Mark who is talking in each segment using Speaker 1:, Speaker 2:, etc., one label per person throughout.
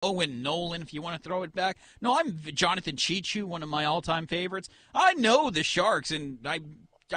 Speaker 1: Owen Nolan, if you want to throw it back. No, I'm Jonathan Cheechoo, one of my all-time favorites. I know the Sharks, and I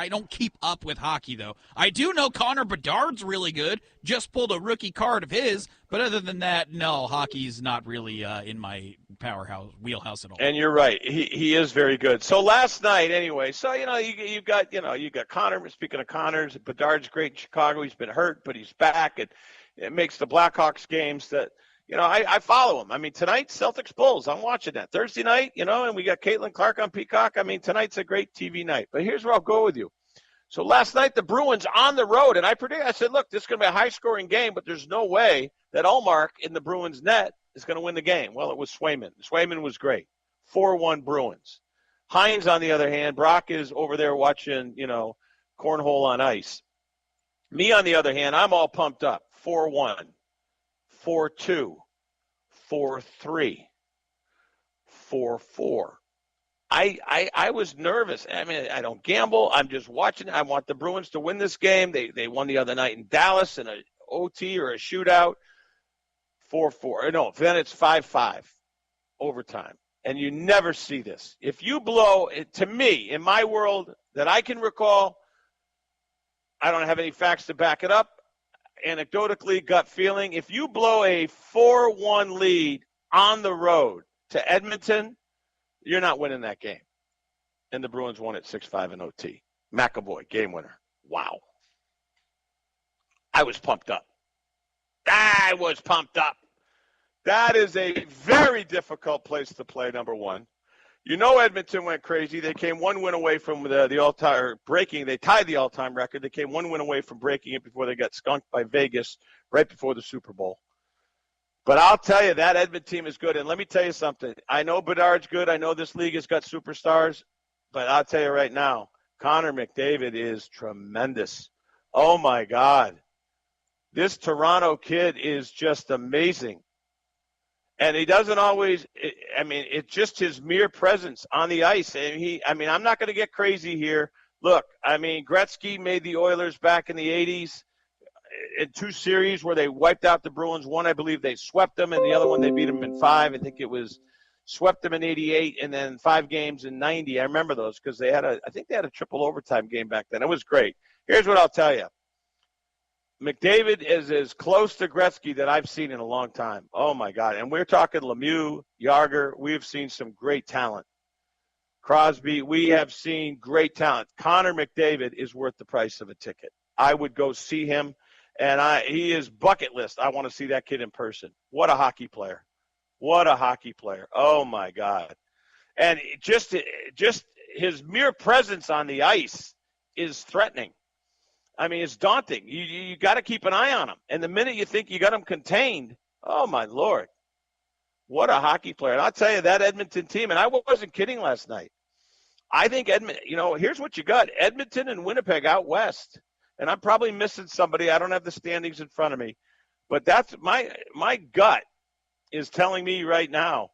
Speaker 1: don't keep up with hockey though. I do know Connor Bedard's really good. Just pulled a rookie card of his, but other than that, no, hockey's not really in my powerhouse wheelhouse at all.
Speaker 2: And you're right. He is very good. So last night, anyway. So you got Connor. Speaking of Connors, Bedard's great in Chicago. He's been hurt, but he's back, and it makes the Blackhawks games that I follow him. I mean, tonight Celtics Bulls. I'm watching that Thursday night. And we got Caitlin Clark on Peacock. I mean, tonight's a great TV night. But here's where I'll go with you. So last night the Bruins on the road, and I said, look, this is going to be a high-scoring game, but there's no way that Ullmark in the Bruins net is going to win the game. Well, it was Swayman. Swayman was great. 4-1 Bruins. Hines, on the other hand, Brock is over there watching, cornhole on ice. Me, on the other hand, I'm all pumped up. 4-1, 4-2, 4-3, 4-4. I was nervous. I mean, I don't gamble. I'm just watching. I want the Bruins to win this game. They won the other night in Dallas in an OT or a shootout. 4-4. No, then it's 5-5 overtime. And you never see this. If you blow it, to me, in my world that I can recall, I don't have any facts to back it up. Anecdotally, gut feeling, if you blow a 4-1 lead on the road to Edmonton, you're not winning that game. And the Bruins won it 6-5 in OT. McAvoy, game winner. Wow. I was pumped up. That is a very difficult place to play, number one. Edmonton went crazy. They came one win away from the all-time breaking. They tied the all-time record. They came one win away from breaking it before they got skunked by Vegas right before the Super Bowl. But I'll tell you, that Edmonton team is good. And let me tell you something. I know Bedard's good. I know this league has got superstars. But I'll tell you right now, Connor McDavid is tremendous. Oh, my God. This Toronto kid is just amazing. And he doesn't always – it's just his mere presence on the ice. And I'm not going to get crazy here. Look, Gretzky made the Oilers back in the 80s in 2 series where they wiped out the Bruins. One, I believe they swept them, and the other one they beat them in 5. I think it was swept them in 88 and then 5 games in 90. I remember those because I think they had a triple overtime game back then. It was great. Here's what I'll tell you. McDavid is as close to Gretzky that I've seen in a long time. Oh, my God. And we're talking Lemieux, Yager. We've seen some great talent. Crosby, we have seen great talent. Connor McDavid is worth the price of a ticket. I would go see him, and he is bucket list. I want to see that kid in person. What a hockey player. What a hockey player. Oh, my God. And just his mere presence on the ice is threatening. It's daunting. You got to keep an eye on him. And the minute you think you got him contained, oh, my Lord, what a hockey player. And I'll tell you, that Edmonton team, and I wasn't kidding last night. I think Edmonton, here's what you got. Edmonton and Winnipeg out west. And I'm probably missing somebody. I don't have the standings in front of me. But that's my gut is telling me right now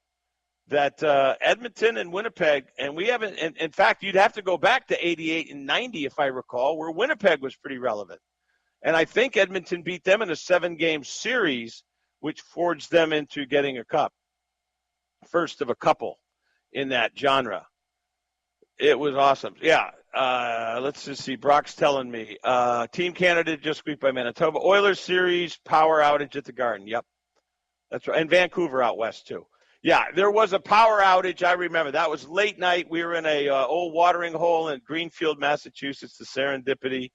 Speaker 2: that Edmonton and Winnipeg, and we haven't, in fact, you'd have to go back to 88 and 90, if I recall, where Winnipeg was pretty relevant. And I think Edmonton beat them in a 7-game series, which forged them into getting a cup. First of a couple in that genre. It was awesome. Yeah. Let's just see. Brock's telling me. Team Canada just squeaked by Manitoba. Oilers series, power outage at the Garden. Yep. That's right. And Vancouver out west, too. Yeah, there was a power outage. I remember. That was late night. We were in a old watering hole in Greenfield, Massachusetts, the Serendipity.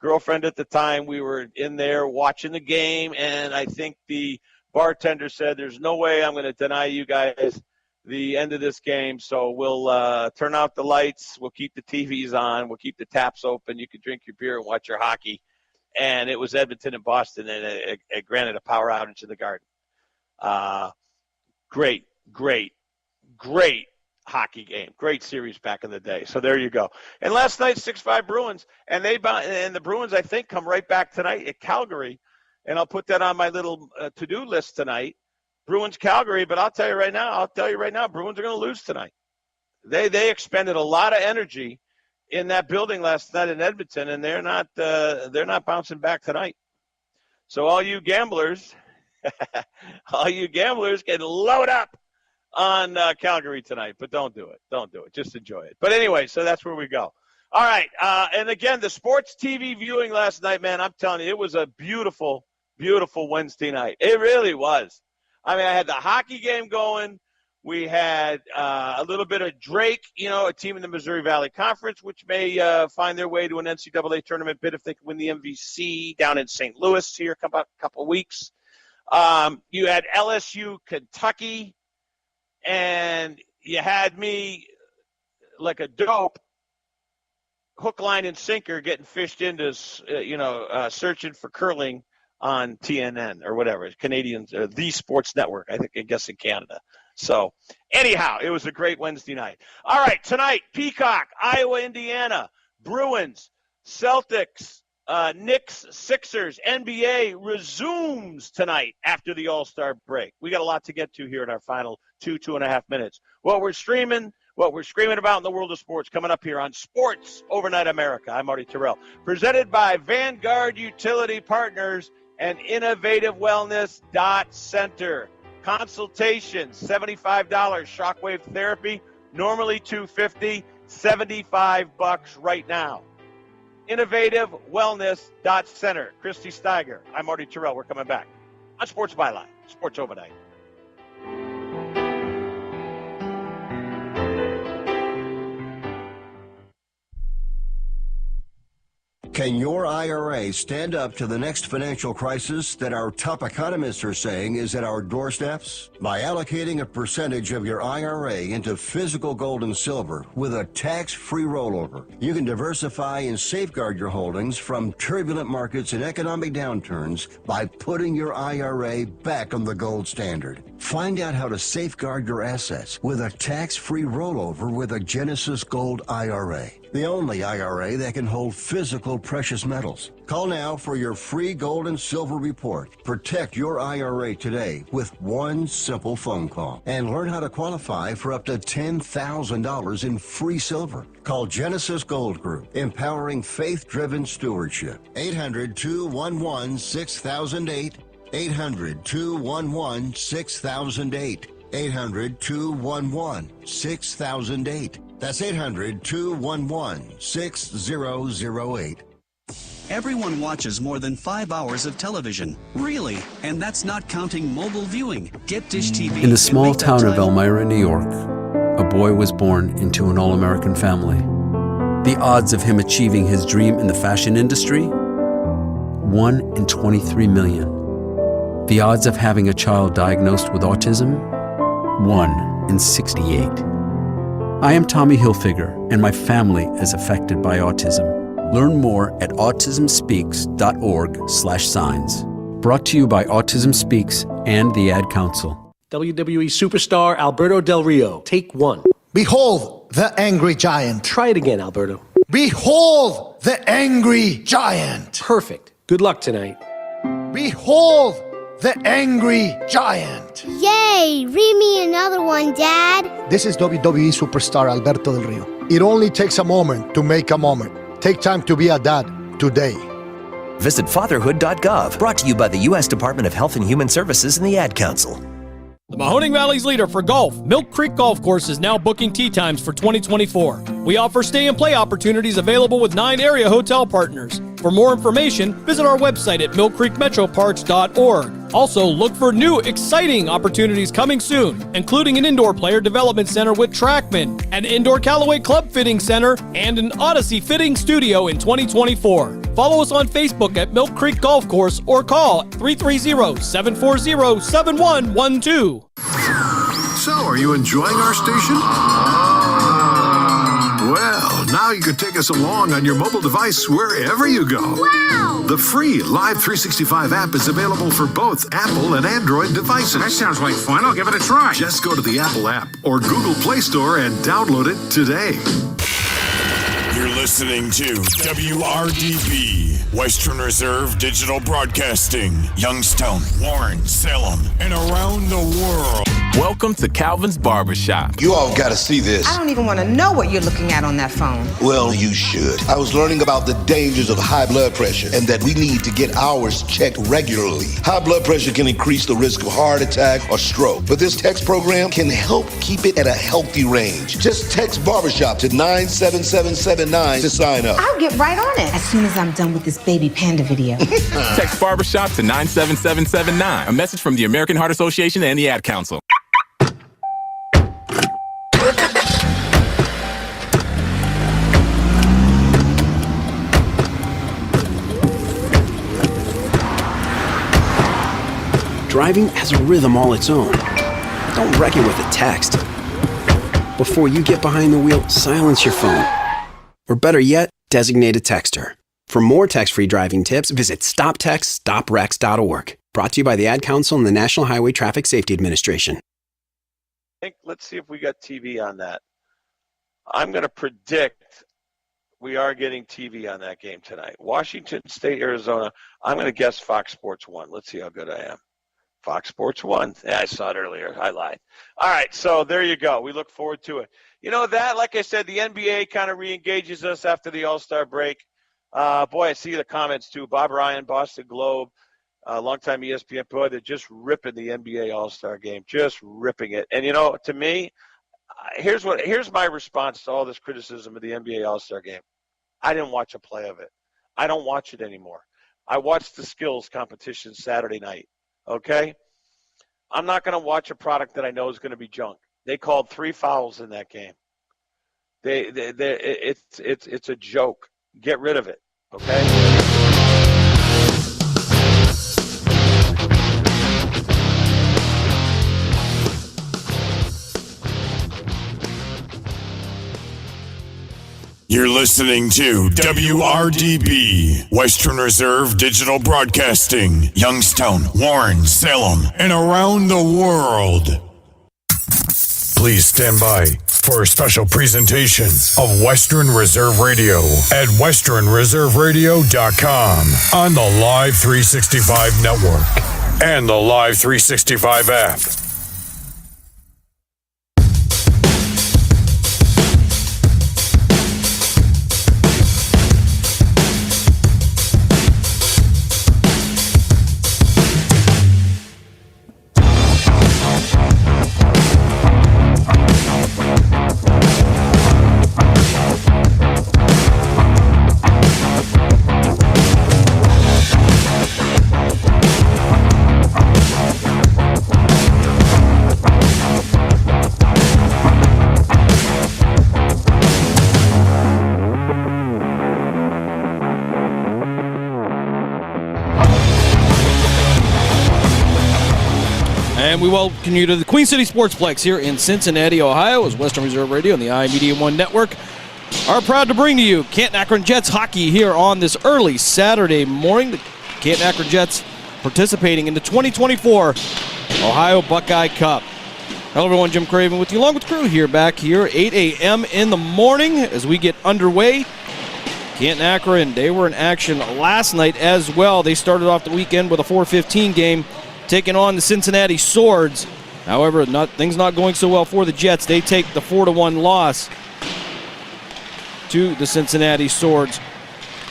Speaker 2: Girlfriend at the time, we were in there watching the game, and I think the bartender said, there's no way I'm going to deny you guys the end of this game, so we'll turn out the lights. We'll keep the TVs on. We'll keep the taps open. You can drink your beer and watch your hockey. And it was Edmonton and Boston, and it granted a power outage in the Garden. Great hockey game. Great series back in the day. So there you go. And last night, 6-5 Bruins. And the Bruins, I think, come right back tonight at Calgary. And I'll put that on my little to-do list tonight. Bruins, Calgary. But I'll tell you right now, Bruins are going to lose tonight. They expended a lot of energy in that building last night in Edmonton, and they're not bouncing back tonight. So all you gamblers, All you gamblers can load up on Calgary tonight, but don't do it. Don't do it. Just enjoy it. But anyway, so that's where we go. All right. And again, the sports TV viewing last night, man, I'm telling you, it was a beautiful, beautiful Wednesday night. It really was. I mean, I had the hockey game going. We had a little bit of Drake, a team in the Missouri Valley Conference, which may find their way to an NCAA tournament bid if they can win the MVC down in St. Louis here a couple weeks. You had LSU, Kentucky, and you had me like a dope, hook, line, and sinker getting fished into, searching for curling on TNN or whatever, Canadians, the Sports Network, I guess in Canada. So anyhow, it was a great Wednesday night. All right, tonight, Peacock, Iowa, Indiana, Bruins, Celtics, Knicks, Sixers, NBA resumes tonight after the All-Star break. We got a lot to get to here in our final 2.5 minutes. What we're screaming about in the world of sports coming up here on Sports Overnight America. I'm Marty Terrell. Presented by Vanguard Utility Partners and Innovative Wellness Center. Consultation, $75. Shockwave therapy, normally $250, $75 right now. Innovative Wellness Center. Christy Steiger. I'm Marty Terrell. We're coming back on Sports Byline, Sports Overnight.
Speaker 3: Can your IRA stand up to the next financial crisis that our top economists are saying is at our doorsteps? By allocating a percentage of your IRA into physical gold and silver with a tax-free rollover, you can diversify and safeguard your holdings from turbulent markets and economic downturns by putting your IRA back on the gold standard. Find out how to safeguard your assets with a tax-free rollover with a Genesis Gold IRA. The only IRA that can hold physical precious metals. Call now for your free gold and silver report. Protect your IRA today with one simple phone call and learn how to qualify for up to $10,000 in free silver. Call Genesis Gold Group, empowering faith-driven stewardship. 800-211-6008. 800-211-6008. 800-211-6008. That's 800-211-6008.
Speaker 4: Everyone watches more than 5 hours of television. Really? And that's not counting mobile viewing. Get Dish TV.
Speaker 5: In the small town of Elmira, New York, a boy was born into an all-American family. The odds of him achieving his dream in the fashion industry? 1 in 23 million. The odds of having a child diagnosed with autism? 1 in 68. I am Tommy Hilfiger, and my family is affected by autism. Learn more at autismspeaks.org/signs. Brought to you by Autism Speaks and the Ad Council.
Speaker 6: WWE superstar Alberto Del Rio, take one.
Speaker 7: Behold the angry giant.
Speaker 6: Try it again, Alberto.
Speaker 7: Behold the angry giant.
Speaker 6: Perfect. Good luck tonight.
Speaker 7: Behold the angry giant.
Speaker 8: Yay! Read me another one, Dad.
Speaker 7: This is WWE superstar Alberto Del Rio. It only takes a moment to make a moment. Take time to be a dad today.
Speaker 9: Visit fatherhood.gov. Brought to you by the U.S. Department of Health and Human Services and the Ad Council.
Speaker 10: The Mahoning Valley's leader for golf, Milk Creek Golf Course, is now booking tee times for 2024. We offer stay and play opportunities available with 9 area hotel partners. For more information, visit our website at millcreekmetroparks.org. Also, look for new, exciting opportunities coming soon, including an indoor player development center with Trackman, an indoor Callaway club fitting center, and an Odyssey fitting studio in 2024. Follow us on Facebook at Milk Creek Golf Course or call 330-740-7112.
Speaker 11: So, are you enjoying our station? Well, now you can take us along on your mobile device wherever you go.
Speaker 8: Wow!
Speaker 11: The free Live 365 app is available for both Apple and Android devices.
Speaker 12: That sounds like fun. I'll give it a try.
Speaker 11: Just go to the Apple app or Google Play Store and download it today.
Speaker 13: You're listening to WRDB, Western Reserve Digital Broadcasting, Youngstown, Warren, Salem, and around the world.
Speaker 14: Welcome to Calvin's Barbershop.
Speaker 15: You all gotta see this.
Speaker 16: I don't even want to know what you're looking at on that phone.
Speaker 15: Well, you should. I was learning about the dangers of high blood pressure and that we need to get ours checked regularly. High blood pressure can increase the risk of heart attack or stroke, but this text program can help keep it at a healthy range. Just text Barbershop to 97779 to sign up.
Speaker 16: I'll get right on it as soon as I'm done with this baby panda video.
Speaker 14: Text Barbershop to 97779. A message from the American Heart Association and the Ad Council.
Speaker 17: Driving has a rhythm all its own. Don't wreck it with a text. Before you get behind the wheel, silence your phone. Or better yet, designate a texter. For more text-free driving tips, visit stoptextstoprex.org. Brought to you by the Ad Council and the National Highway Traffic Safety Administration.
Speaker 2: Let's see if we got TV on that. I'm going to predict we are getting TV on that game tonight. Washington State, Arizona. I'm going to guess Fox Sports 1. Let's see how good I am. Fox Sports 1. Yeah, I saw it earlier. I lied. All right, so there you go. We look forward to it. You know that, like I said, the NBA kind of re-engages us after the All-Star break. Boy, I see the comments too. Bob Ryan, Boston Globe, longtime ESPN. Boy, they're just ripping the NBA All-Star game, just ripping it. And, you know, to me, here's my response to all this criticism of the NBA All-Star game. I didn't watch a play of it. I don't watch it anymore. I watched the skills competition Saturday night. Okay? I'm not going to watch a product that I know is going to be junk. They called 3 fouls in that game. It's a joke. Get rid of it. Okay?
Speaker 13: You're listening to WRDB, Western Reserve Digital Broadcasting, Youngstown, Warren, Salem, and around the world. Please stand by for a special presentation of Western Reserve Radio at westernreserveradio.com on the Live 365 network and the Live 365 app.
Speaker 10: And we welcome you to the Queen City Sportsplex here in Cincinnati, Ohio, as Western Reserve Radio and the iMedia1 Network are proud to bring to you Canton-Akron Jets hockey here on this early Saturday morning. The Canton-Akron Jets participating in the 2024 Ohio Buckeye Cup. Hello, everyone. Jim Craven with you, along with the crew here, back here, 8 a.m. in the morning as we get underway. Canton-Akron, they were in action last night as well. They started off the weekend with a 4:15 game, taking on the Cincinnati Swords. However, things not going so well for the Jets. They take the 4-1 loss to the Cincinnati Swords.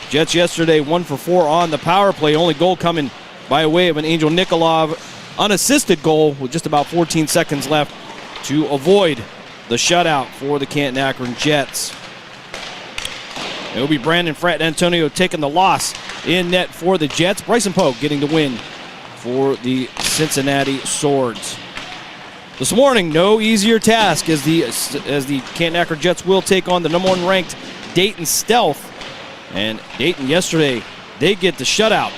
Speaker 10: Jets yesterday 1 for 4 on the power play. Only goal coming by way of an Angel Nikolov unassisted goal with just about 14 seconds left to avoid the shutout for the Canton-Akron Jets. It will be Brandon Frat Antonio taking the loss in net for the Jets. Bryson Poe getting the win for the Cincinnati Swords. This morning, no easier task as the Canton-Akron Jets will take on the number 1 ranked Dayton Stealth. And Dayton yesterday, they get the shutout.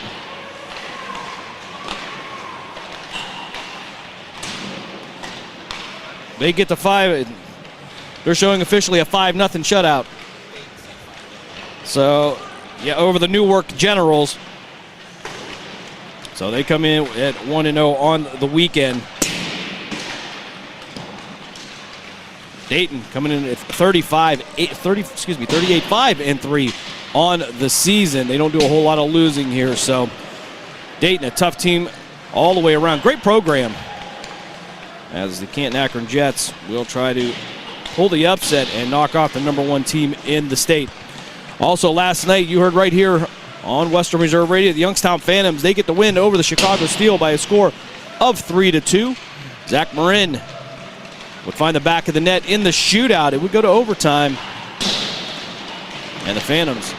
Speaker 10: They get the 5. They're showing officially a 5-0 shutout. So, yeah, over the Newark Generals. So they come in at 1-0 on the weekend. Dayton coming in at 38-5-3 on the season. They don't do a whole lot of losing here. So Dayton, a tough team all the way around. Great program. as the Canton-Akron Jets will try to pull the upset and knock off the number 1 team in the state. Also last night, you heard right here on Western Reserve Radio, the Youngstown Phantoms, they get the win over the Chicago Steel by a score of 3-2. Zach Marin would find the back of the net in the shootout. It would go to overtime. And the Phantoms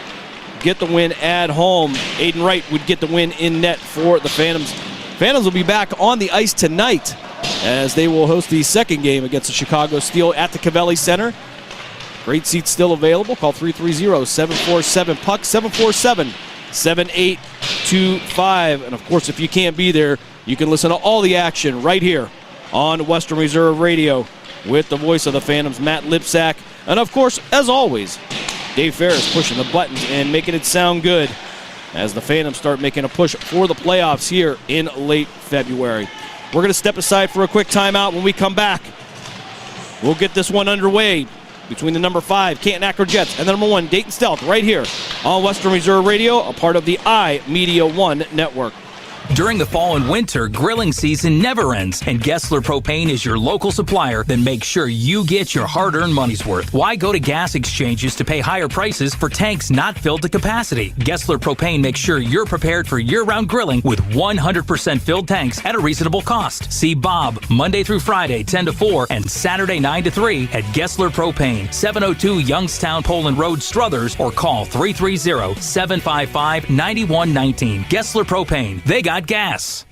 Speaker 10: get the win at home. Aiden Wright would get the win in net for the Phantoms. Phantoms will be back on the ice tonight as they will host the second game against the Chicago Steel at the Cavelli Center. Great seats still available. Call 330-747-PUCK, 747-7825. And, of course, if you can't be there, you can listen to all the action right here on Western Reserve Radio with the voice of the Phantoms, Matt Lipsack. And, of course, as always, Dave Ferris pushing the buttons and making it sound good as the Phantoms start making a push for the playoffs here in late February. We're going to step aside for a quick timeout. When we come back, we'll get this one underway between the number 5 Canton-Akron Jets and the number 1 Dayton Stealth right here on Western Reserve Radio, a part of the iMedia1 network.
Speaker 18: During the fall and winter, grilling season never ends, and Gessler Propane is your local supplier that makes sure you get your hard-earned money's worth. Why go to gas exchanges to pay higher prices for tanks not filled to capacity? Gessler Propane makes sure you're prepared for year-round grilling with 100% filled tanks at a reasonable cost. See Bob Monday through Friday 10 to 4 and Saturday 9 to 3 at Gessler Propane, 702 Youngstown Poland Road, Struthers, or call 330-755-9119. Gessler Propane. They got gas.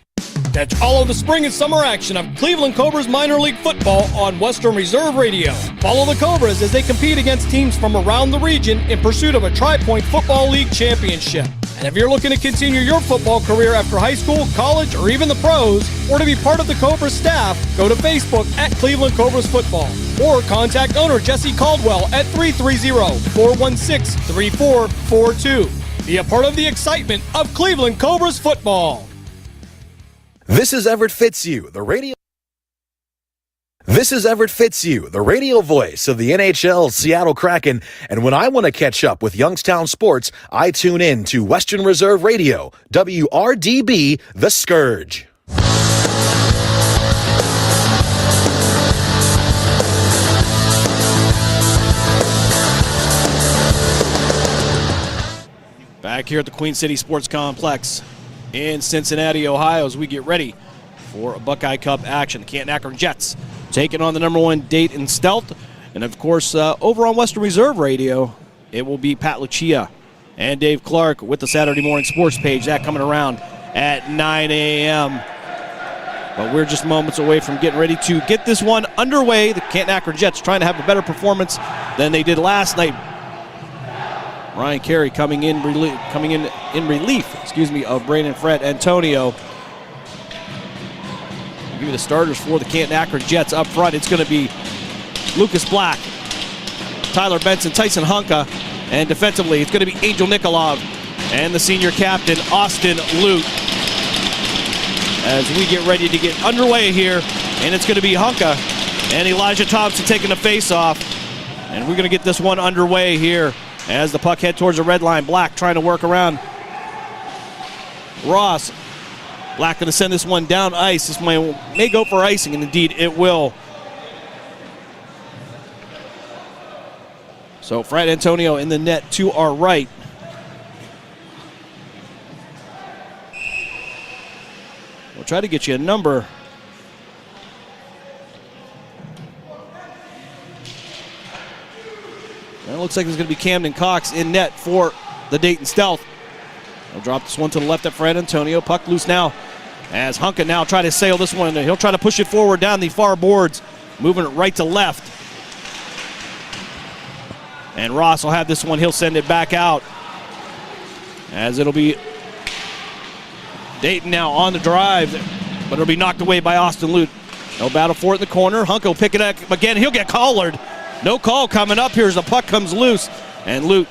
Speaker 10: Catch all of the spring and summer action of Cleveland Cobras minor league football on Western Reserve Radio. Follow the Cobras as they compete against teams from around the region in pursuit of a Tri-Point Football League championship. And if you're looking to continue your football career after high school, college, or even the pros, or to be part of the Cobras staff, go to Facebook at Cleveland Cobras Football or contact owner Jesse Caldwell at 330-416-3442. Be a part of the excitement of Cleveland Cobras football.
Speaker 19: This is Everett Fitzhugh, the radio voice of the NHL Seattle Kraken, and when I want to catch up with Youngstown sports, I tune in to Western Reserve Radio, WRDB, The Scourge.
Speaker 10: Back here at the Queen City Sports Complex in Cincinnati, Ohio, as we get ready for a Buckeye Cup action. The Canton-Akron Jets taking on the number 1 Dayton Stealth. And, of course, over on Western Reserve Radio, it will be Pat Lucia and Dave Clark with the Saturday morning sports page. That coming around at 9 a.m. But we're just moments away from getting ready to get this one underway. The Canton-Akron Jets trying to have a better performance than they did last night. Ryan Carey coming in relief of Brandon Fred Antonio. I'll give you the starters for the Canton-Akron Jets. Up front, it's going to be Lucas Black, Tyler Benson, Tyson Hunka, and defensively, it's going to be Angel Nikolov and the senior captain, Austin Lute. As we get ready to get underway here, and it's going to be Hunka and Elijah Thompson taking the face-off. And we're going to get this one underway here as the puck head towards the red line. Black trying to work around Ross. Black going to send this one down ice. This may go for icing, and indeed it will. So Fred Antonio in the net to our right. We'll try to get you a number. And it looks like it's going to be Camden Cox in net for the Dayton Stealth. He'll drop this one to the left at Fred Antonio. Puck loose now as Hunka now try to sail this one. He'll try to push it forward down the far boards, moving it right to left. And Ross will have this one. He'll send it back out as it'll be Dayton now on the drive, but it'll be knocked away by Austin Lute. No battle for it in the corner. Hunka will pick it up again. He'll get collared. No call coming up here as the puck comes loose. And Lute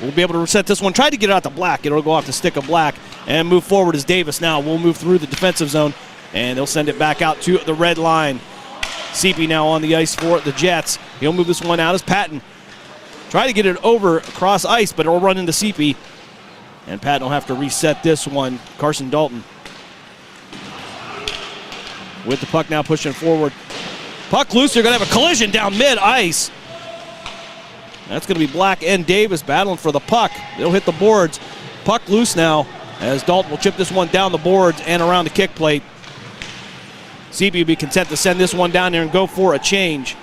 Speaker 10: will be able to reset this one. Try to get it out to Black. It'll go off the stick of Black and move forward as Davis now will move through the defensive zone. And they'll send it back out to the red line. Seepy now on the ice for the Jets. He'll move this one out as Patton. Try to get it over across ice, but it'll run into Seepy. And Patton will have to reset this one. Carson Dalton with the puck now pushing forward Puck loose. They're going to have a collision down mid-ice. That's going to be Black and Davis battling for the puck. They'll hit the boards. Puck loose now as Dalton will chip this one down the boards and around the kick plate. CB will be content to send this one down there and go for a change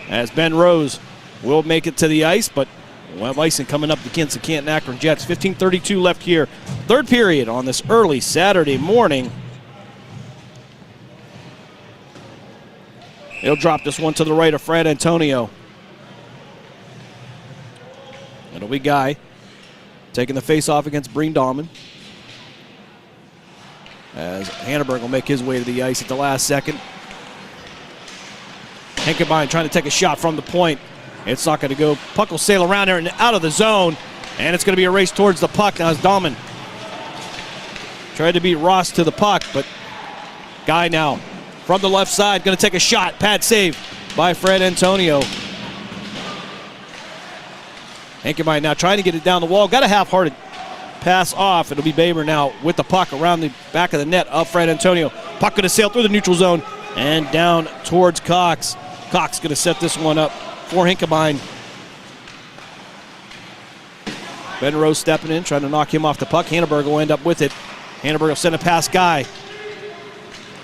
Speaker 10: as Ben Rose will make it to the ice, but we'll have icing coming up against the Canton Akron Jets. 15:32 left here. Third period on this early Saturday morning. He'll drop this one to the right of Fred Antonio. It'll be Guy taking the face-off against Breen Dahlman. As Hanneberg will make his way to the ice at the last second. Hinkebine trying to take a shot from the point. It's not going to go. Puck will sail around there and out of the zone. And it's going to be a race towards the puck now as Dahlman tried to beat Ross to the puck, but Guy now from the left side going to take a shot. Pad save by Fred Antonio. Hinkebine now trying to get it down the wall. Got a half-hearted pass off. It'll be Baber now with the puck around the back of the net of Fred Antonio. Puck going to sail through the neutral zone and down towards Cox. Cox going to set this one up for Hinkebine. Ben Rose stepping in, trying to knock him off the puck. Hanneberg will end up with it. Hanneberg will send it past Guy.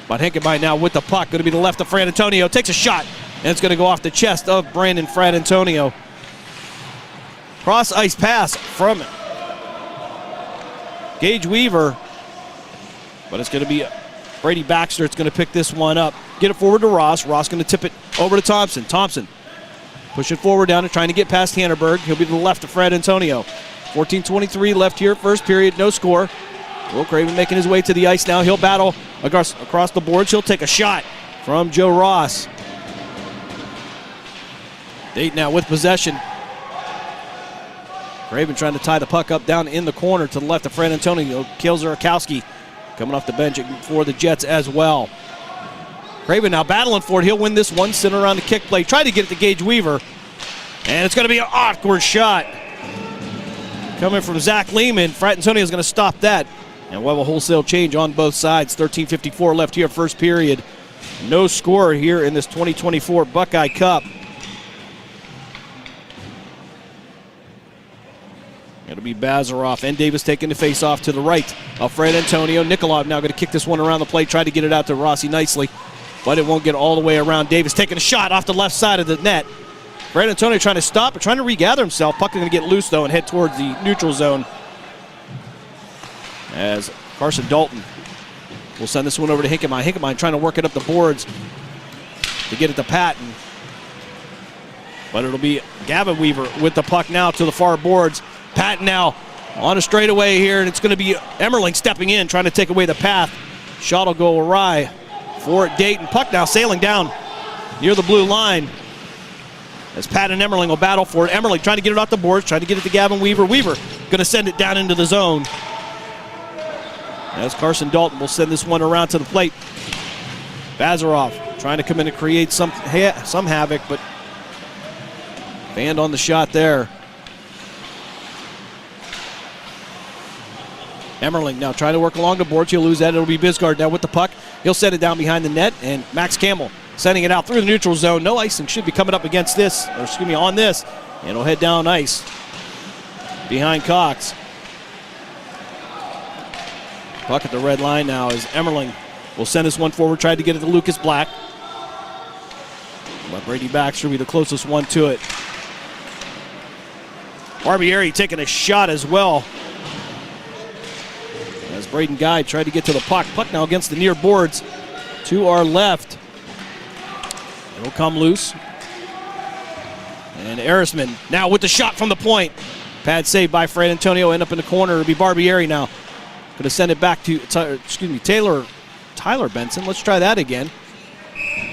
Speaker 10: But Hinkebine now with the puck. Going to be the left of Fred Antonio. Takes a shot, and it's going to go off the chest of Brandon Fred Antonio. Cross ice pass from Gage Weaver. But it's going to be Brady Baxter. It's going to pick this one up. Get it forward to Ross. Ross going to tip it over to Thompson. Thompson pushing forward down and trying to get past Hanneberg. He'll be to the left of Fred Antonio. 14:23 left here, first period, no score. Will Craven making his way to the ice now. He'll battle across the boards. He'll take a shot from Joe Ross. Dayton now with possession. Craven trying to tie the puck up down in the corner to the left of Fred Antonio. Kills Urakowski coming off the bench for the Jets as well. Craven now battling for it. He'll win this one, sitting around the kick play. Try to get it to Gage Weaver. And it's going to be an awkward shot coming from Zach Lehman. Fred Antonio is going to stop that. And we'll have a wholesale change on both sides. 13:54 left here, first period. No score here in this 2024 Buckeye Cup. It'll be Bazaroff and Davis taking the face off to the right of Fred Antonio. Nikolov now going to kick this one around the plate, try to get it out to Rossi nicely, but it won't get all the way around. Davis taking a shot off the left side of the net. Fred Antonio trying to stop, but trying to regather himself. Puck is going to get loose, though, and head towards the neutral zone. As Carson Dalton will send this one over to Hinkemine. Hinkemine trying to work it up the boards to get it to Patton. But it'll be Gavin Weaver with the puck now to the far boards. Patton now on a straightaway here, and it's going to be Emmerling stepping in, trying to take away the path. Shot will go awry for Dayton. Puck now sailing down near the blue line as Patton and Emmerling will battle for it. Emmerling trying to get it off the boards, trying to get it to Gavin Weaver. Weaver going to send it down into the zone. As Carson Dalton will send this one around to the plate. Bazaroff trying to come in and create some havoc, but banned on the shot there. Emmerling now trying to work along the boards. He'll lose that. It'll be Bisgard now with the puck. He'll set it down behind the net, and Max Campbell sending it out through the neutral zone. No icing should be coming up against this, or excuse me, on this. And it'll head down ice behind Cox. Puck at the red line now as Emmerling will send this one forward, tried to get it to Lucas Black. But Brady Baxter will be the closest one to it. Barbieri taking a shot as well. As Braden Guy tried to get to the puck. Puck now against the near boards to our left. It'll come loose. And Erisman now with the shot from the point. Pad saved by Fred Antonio. End up in the corner. It'll be Barbieri now. Going to send it back to, Tyler Benson. Let's try that again.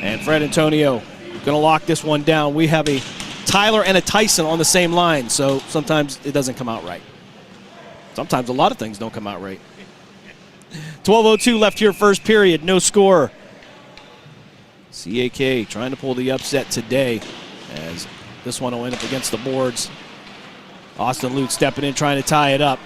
Speaker 10: And Fred Antonio going to lock this one down. We have a Tyler and a Tyson on the same line, so sometimes it doesn't come out right. Sometimes a lot of things don't come out right. 12:02 left here, first period, no score. CAK trying to pull the upset today as this one will end up against the boards. Austin Lute stepping in, trying to tie it up.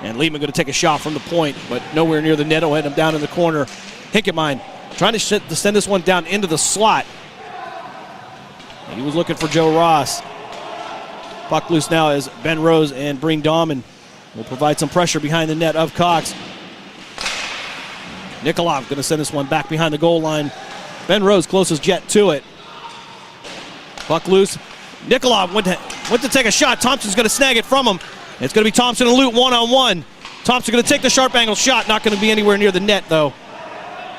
Speaker 10: And Lehman going to take a shot from the point, but nowhere near the net. Will head him down in the corner. Hinkemine trying to send this one down into the slot. He was looking for Joe Ross. Puck loose now as Ben Rose and Breen Dahman will provide some pressure behind the net of Cox. Nikolov going to send this one back behind the goal line. Ben Rose closest jet to it. Puck loose. Nikolov went to take a shot. Thompson's going to snag it from him. It's going to be Thompson and Lute one-on-one. Thompson going to take the sharp angle shot. Not going to be anywhere near the net, though.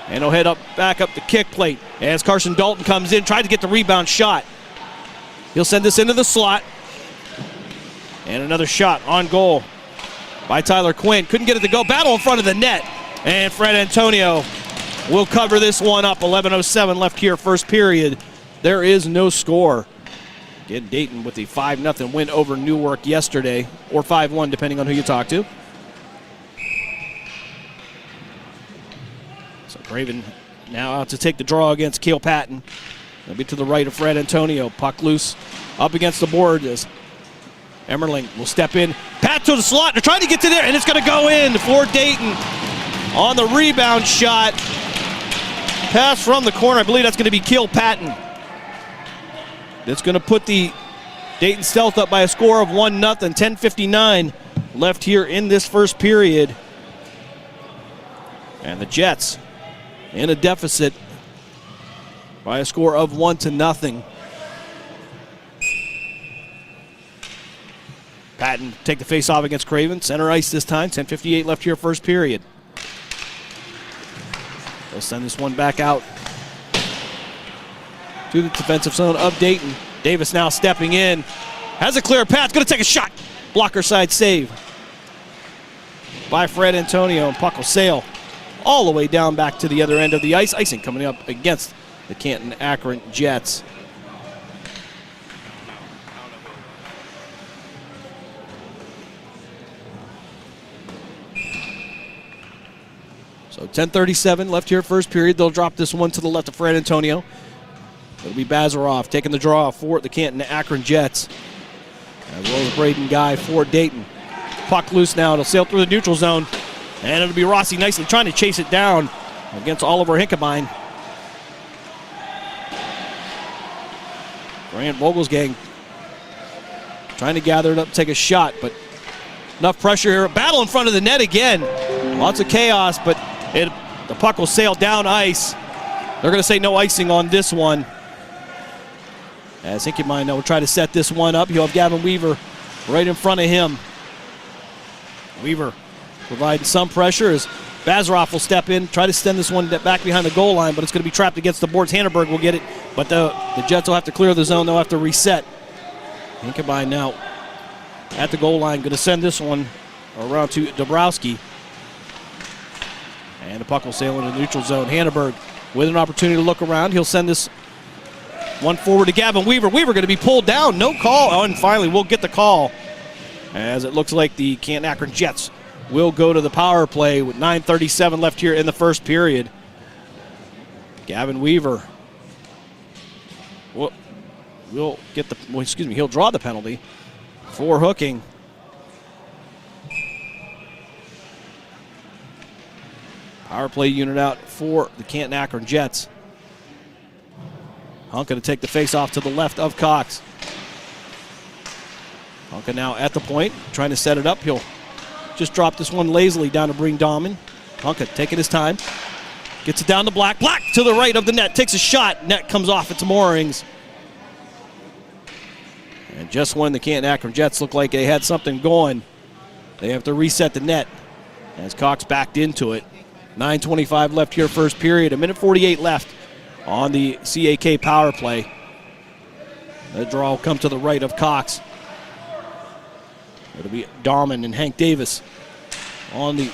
Speaker 10: And he'll head back up the kick plate as Carson Dalton comes in, tried to get the rebound shot. He'll send this into the slot. And another shot on goal by Tyler Quinn. Couldn't get it to go. Battle in front of the net. And Fred Antonio will cover this one up. 11:07 left here, first period. There is no score. Again, Dayton with the 5-0 win over Newark yesterday, or 5-1 depending on who you talk to. So Craven now out to take the draw against Cale Patton. They'll be to the right of Fred Antonio. Puck loose up against the board as Emmerling will step in. Pat to the slot. They're trying to get to there, and it's going to go in for Dayton on the rebound shot. Pass from the corner. I believe that's going to be Cale Patton. That's going to put the Dayton Stealth up by a score of 1-0. 10:59 left here in this first period. And the Jets in a deficit by a score of 1-0. Patton take the face-off against Craven. Center ice this time. 10:58 left here, first period. They'll send this one back out to the defensive zone of Dayton. Davis now stepping in. Has a clear path. Going to take a shot. Blocker side save by Fred Antonio. And puck will sail all the way down back to the other end of the ice. Icing coming up against the Canton-Akron Jets. So 10:37 left here, first period. They'll drop this one to the left of Fred Antonio. It'll be Bazarov taking the draw for the Canton-Akron Jets, as well as Braden Guy for Dayton. Puck loose now. It'll sail through the neutral zone, and it'll be Rossi nicely trying to chase it down against Oliver Hinkebine. Grant Vogelsgang trying to gather it up, take a shot, but enough pressure here. Battle in front of the net again. Lots of chaos, but the puck will sail down ice. They're going to say no icing on this one. As Hinkebine now will try to set this one up. He'll have Gavin Weaver right in front of him. Weaver providing some pressure as Bazarov will step in, try to send this one back behind the goal line, but it's going to be trapped against the boards. Hanneberg will get it, but the Jets will have to clear the zone. They'll have to reset. Hinkebine now at the goal line, going to send this one around to Dabrowski. And the puck will sail into the neutral zone. Hanneberg with an opportunity to look around. He'll send this one forward to Gavin Weaver. Weaver going to be pulled down. No call. Oh, and finally we'll get the call, as it looks like the Canton-Akron Jets will go to the power play with 9:37 left here in the first period. Gavin Weaver will get he'll draw the penalty for hooking. Power play unit out for the Canton-Akron Jets. Hunka to take the face off to the left of Cox. Hunka now at the point, trying to set it up. He'll just drop this one lazily down to Breen Dahman. Hunka taking his time. Gets it down to Black. Black to the right of the net. Takes a shot. Net comes off its moorings. And just when the Canton-Akron Jets look like they had something going, they have to reset the net as Cox backed into it. 9:25 left here, first period. 1:48 left on the CAK power play. The draw will come to the right of Cox. It'll be Dahman and Hank Davis on the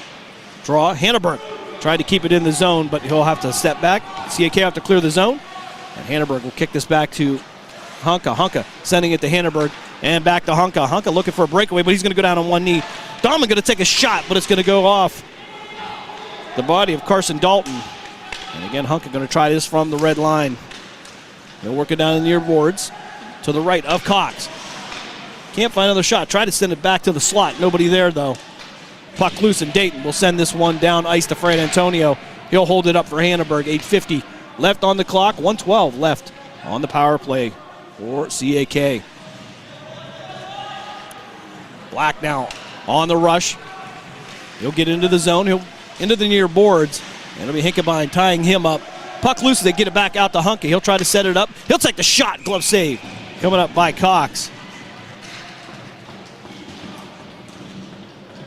Speaker 10: draw. Hanneberg tried to keep it in the zone, but he'll have to step back. CAK have to clear the zone. And Hanneberg will kick this back to Hunka. Hunka sending it to Hanneberg and back to Hunka. Hunka looking for a breakaway, but he's going to go down on one knee. Dahman going to take a shot, but it's going to go off the body of Carson Dalton. And again, Hunka going to try this from the red line. They'll work it down in the near boards to the right of Cox. Can't find another shot. Try to send it back to the slot. Nobody there, though. Puck loose, and Dayton will send this one down ice to Fred Antonio. He'll hold it up for Hannibal. 8:50 left on the clock. 1:12 left on the power play for CAK. Black now on the rush. He'll get into the zone. He'll into the near boards. And it'll be Hinkebine tying him up. Puck loose as they get it back out to Hunke. He'll try to set it up. He'll take the shot. Glove save. Coming up by Cox.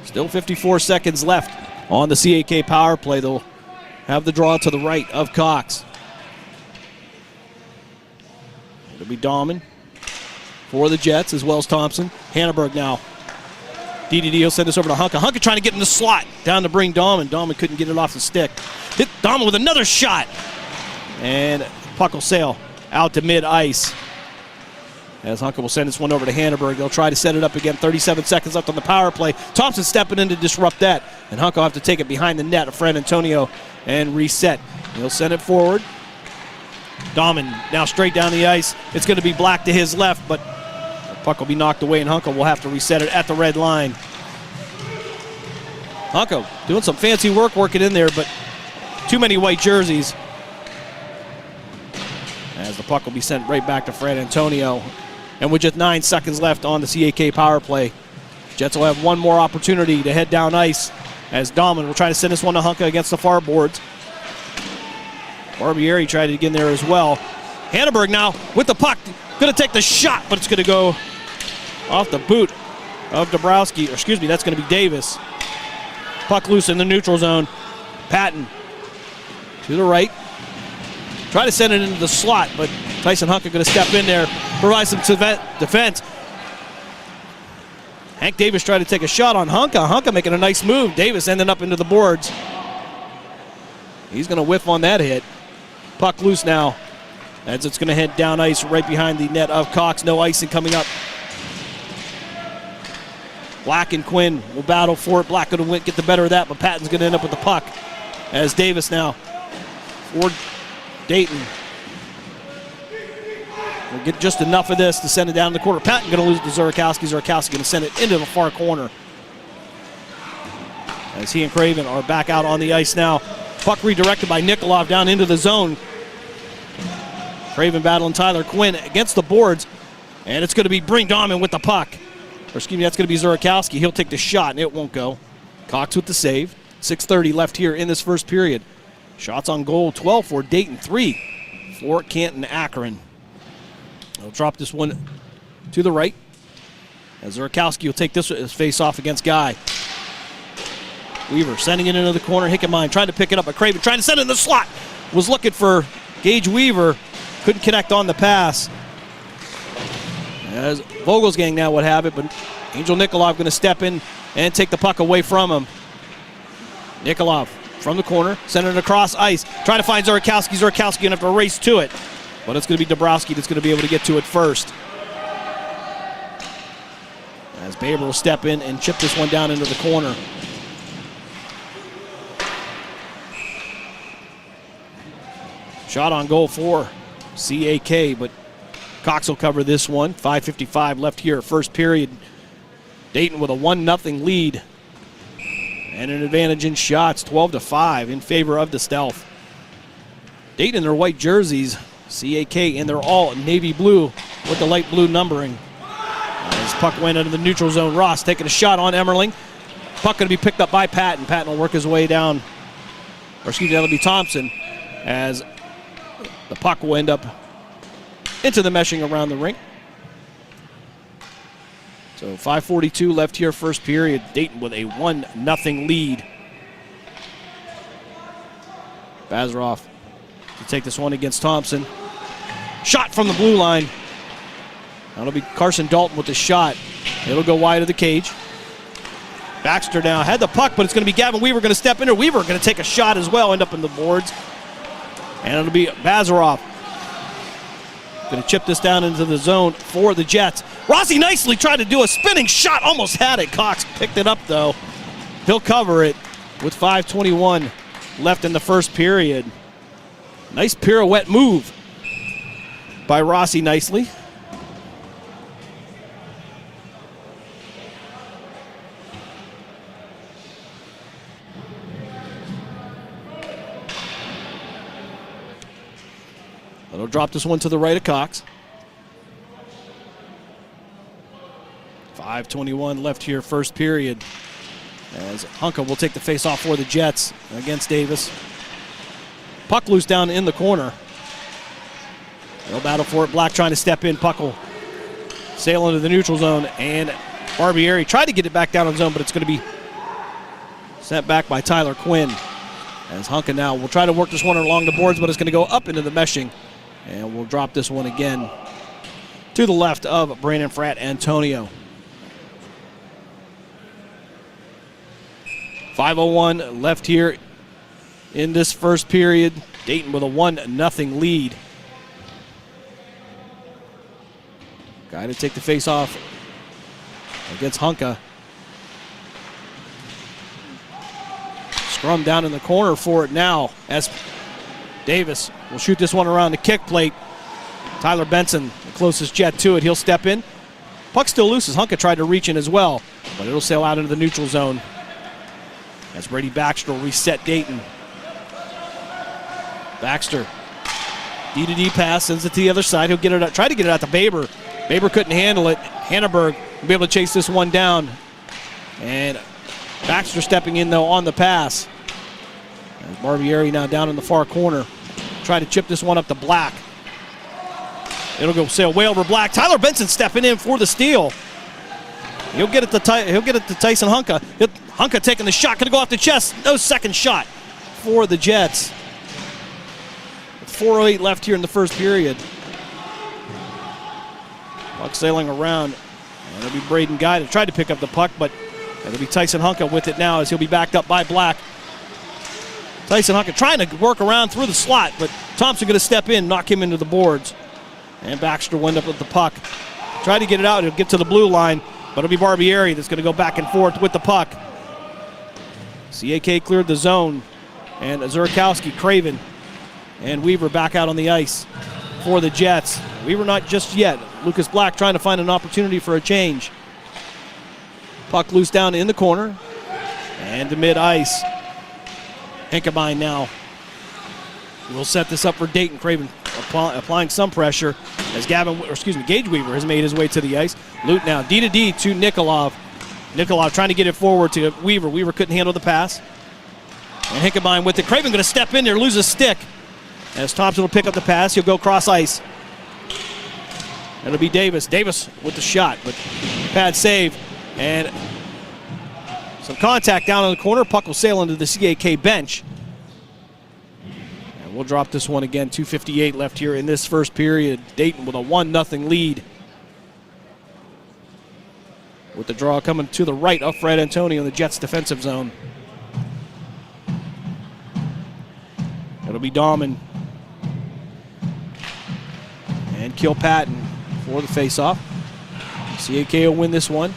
Speaker 10: Still 54 seconds left on the CAK power play. They'll have the draw to the right of Cox. It'll be Dahman for the Jets as well as Thompson. Hannibal now. DDD will send this over to Hunke. Hunke trying to get in the slot down to bring Dahman. Dahman couldn't get it off the stick. Hit Dahman with another shot. And puck will sail out to mid-ice. As Hunke will send this one over to Hannibal. They'll try to set it up again. 37 seconds left on the power play. Thompson stepping in to disrupt that. And Hunke will have to take it behind the net of Fred Antonio and reset. He'll send it forward. Dahman now straight down the ice. It's going to be Black to his left, but the puck will be knocked away, and Hunke will have to reset it at the red line. Hunke doing some fancy work working in there, but too many white jerseys. As the puck will be sent right back to Fred Antonio. And with just 9 seconds left on the CAK power play, Jets will have one more opportunity to head down ice as Dahman will try to send this one to Hunke against the far boards. Barbieri tried to get in there as well. Hannibal now with the puck. Going to take the shot, but it's going to go off the boot of Dabrowski. Or excuse me, that's going to be Davis. Puck loose in the neutral zone. Patton to the right. Try to send it into the slot, but Tyson Hunke going to step in there, provide some defense. Hank Davis tried to take a shot on Hunke. Hunke making a nice move. Davis ending up into the boards. He's going to whiff on that hit. Puck loose now as it's going to head down ice right behind the net of Cox. No icing coming up. Black and Quinn will battle for it. Black going to get the better of that, but Patton's going to end up with the puck as Davis now for Dayton. We'll get just enough of this to send it down the corner. Patton going to lose it to Zurakowski. Zurakowski going to send it into the far corner. As he and Craven are back out on the ice now. Puck redirected by Nikolov down into the zone. Craven battling Tyler Quinn against the boards. And it's going to be Bring Dahman with the puck. Or excuse me, that's going to be Zurakowski. He'll take the shot and it won't go. Cox with the save. 6:30 left here in this first period. Shots on goal, 12 for Dayton, 3 for Canton Akron. They'll drop this one to the right. As Zurakowski will take this face off against Guy. Weaver sending it into the corner. Hickemine trying to pick it up, but Craven trying to send it in the slot. Was looking for Gage Weaver. Couldn't connect on the pass. As Vogelsgang now would have it, but Angel Nikolov going to step in and take the puck away from him. Nikolov from the corner, sending it across ice. Trying to find Zurakowski. Zurakowski going to have to race to it. But it's going to be Dabrowski that's going to be able to get to it first. As Baber will step in and chip this one down into the corner. Shot on goal for CAK, but Cox will cover this one. 5:55 left here, first period. Dayton with a 1-0 lead. And an advantage in shots, 12-5 in favor of the Stealth. Dayton in their white jerseys, CAK and they're all navy blue with the light blue numbering. As puck went into the neutral zone, Ross taking a shot on Emmerling. Puck going to be picked up by Patton. Patton will work his way down, or excuse me, that'll be Thompson, as the puck will end up into the meshing around the rink. So 5:42 left here, first period. Dayton with a 1-0 lead. Bazarov to take this one against Thompson. Shot from the blue line. That'll be Carson Dalton with the shot. It'll go wide of the cage. Baxter now had the puck, but it's going to be Gavin Weaver going to step in there. Weaver going to take a shot as well, end up in the boards. And it'll be Bazarov going to chip this down into the zone for the Jets. Rossi nicely tried to do a spinning shot, almost had it. Cox picked it up though. He'll cover it with 5:21 left in the first period. Nice pirouette move by Rossi nicely. They'll drop this one to the right of Cox. 5:21 left here, first period. As Hunka will take the face-off for the Jets against Davis. Puck loose down in the corner. They'll battle for it. Black trying to step in. Puck will sail into the neutral zone. And Barbieri tried to get it back down in zone, but it's going to be sent back by Tyler Quinn. As Hunka now will try to work this one along the boards, but it's going to go up into the meshing. And we'll drop this one again to the left of Brandon Frat Antonio. 5:01 left here in this first period. Dayton with a 1-0 lead. Guy to take the face off against Hunka. Scrum down in the corner for it now as Davis will shoot this one around the kick plate. Tyler Benson, the closest Jet to it. He'll step in. Puck still loose as Hunka tried to reach in as well, but it'll sail out into the neutral zone. As Brady Baxter will reset Dayton. Baxter, D-to-D pass, sends it to the other side. He'll get it out, try to get it out to Baber. Baber couldn't handle it. Hanneberg will be able to chase this one down. And Baxter stepping in, though, on the pass. As Barbieri now down in the far corner. Try to chip this one up to Black. It'll go sail way over Black. Tyler Benson stepping in for the steal. He'll get it to Tyson Hunka. Hunka taking the shot, gonna go off the chest. No second shot for the Jets. 4:08 left here in the first period. Puck sailing around. And it'll be Braden Guy that tried to pick up the puck, but it'll be Tyson Hunka with it now as he'll be backed up by Black. Tyson Hunka trying to work around through the slot, but Thompson gonna step in, knock him into the boards. And Baxter will end up with the puck. Try to get it out, he'll get to the blue line, but it'll be Barbieri that's gonna go back and forth with the puck. CAK cleared the zone, and Zurkowski, Craven, and Weaver back out on the ice for the Jets. Weaver not just yet. Lucas Black trying to find an opportunity for a change. Puck loose down in the corner, and to mid-ice. Hinkebine now will set this up for Dayton. Craven applying some pressure as Gage Weaver has made his way to the ice. Lute now, D-to-D to Nikolov. Nikolov trying to get it forward to Weaver. Weaver couldn't handle the pass. And Hinkebine with it. Craven going to step in there, lose a stick. As Thompson will pick up the pass, he'll go cross ice. It'll be Davis. Davis with the shot, but pad save. And some contact down in the corner. Puck will sail into the CAK bench. And we'll drop this one again. 2:58 left here in this first period. Dayton with a 1-0 lead. With the draw coming to the right of Fred Antonio in the Jets' defensive zone. It'll be Dahman and Kilpatten for the faceoff. CAK will win this one.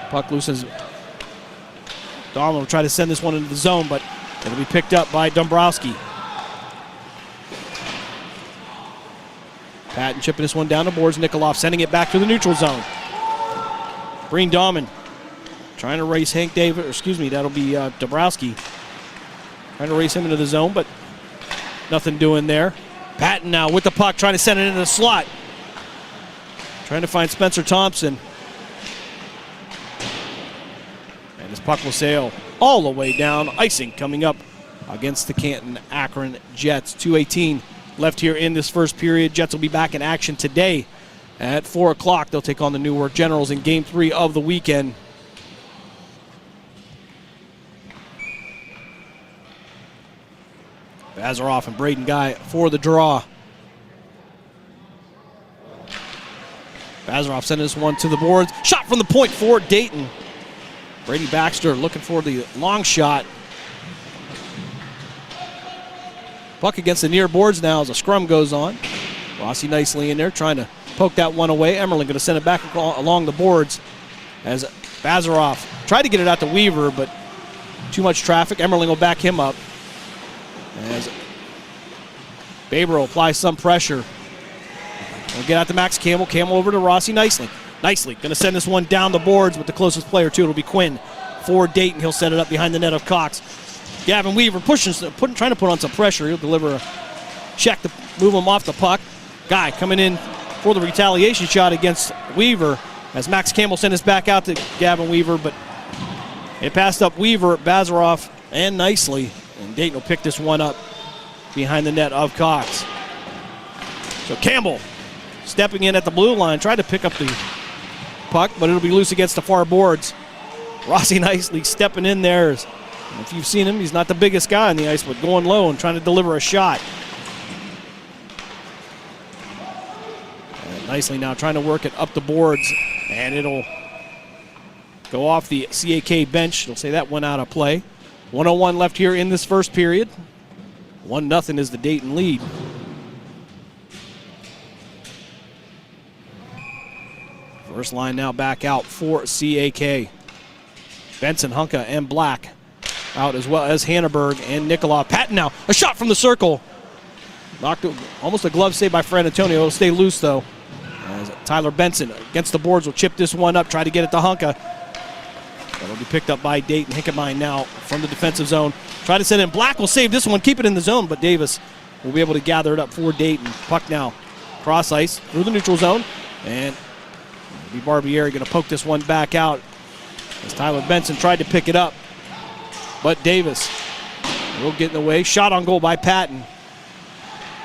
Speaker 10: Puck looses. Dahman will try to send this one into the zone, but it'll be picked up by Dombrowski. Patton chipping this one down the boards. Nikolov sending it back to the neutral zone. Breen Dahman trying to race Hank Davis, that'll be Dombrowski. Trying to race him into the zone, but nothing doing there. Patton now with the puck, trying to send it into the slot. Trying to find Spencer Thompson. And this puck will sail all the way down. Icing coming up against the Canton Akron Jets. 2:18 left here in this first period. Jets will be back in action today. At 4 o'clock, they'll take on the Newark Generals in Game 3 of the weekend. Bazaroff and Braden Guy for the draw. Bazaroff sending this one to the boards. Shot from the point for Dayton. Brady Baxter looking for the long shot. Puck against the near boards now as a scrum goes on. Rossi nicely in there trying to poke that one away. Emmerling going to send it back along the boards as Bazaroff tried to get it out to Weaver, but too much traffic. Emmerling will back him up as Baber will apply some pressure. We'll get out to Max Campbell. Campbell over to Rossi nicely. Going to send this one down the boards with the closest player to it. It'll be Quinn for Dayton. He'll set it up behind the net of Cox. Gavin Weaver trying to put on some pressure. He'll deliver a check to move him off the puck. Guy coming in for the retaliation shot against Weaver as Max Campbell sent us back out to Gavin Weaver, but it passed up Weaver, Bazarov, and nicely. And Dayton will pick this one up behind the net of Cox. So Campbell stepping in at the blue line, tried to pick up the puck, but it'll be loose against the far boards. Rossi nicely stepping in there. If you've seen him, he's not the biggest guy on the ice, but going low and trying to deliver a shot. And nicely now trying to work it up the boards, and it'll go off the CAK bench. They'll say that went out of play. 1:01 left here in this first period. 1-0 is the Dayton lead. First line now back out for CAK. Benson, Hunka, and Black out, as well as Hanneberg and Nikolov. Patton now, a shot from the circle. Knocked almost a glove save by Fran Antonio. It'll stay loose though. As Tyler Benson against the boards will chip this one up, try to get it to Hunka. That'll be picked up by Dayton. Hinkemine now from the defensive zone. Try to send in. Black will save this one, keep it in the zone, but Davis will be able to gather it up for Dayton. Puck now cross ice through the neutral zone, and Barbieri going to poke this one back out as Tyler Benson tried to pick it up, but Davis will get in the way. Shot on goal by Patton.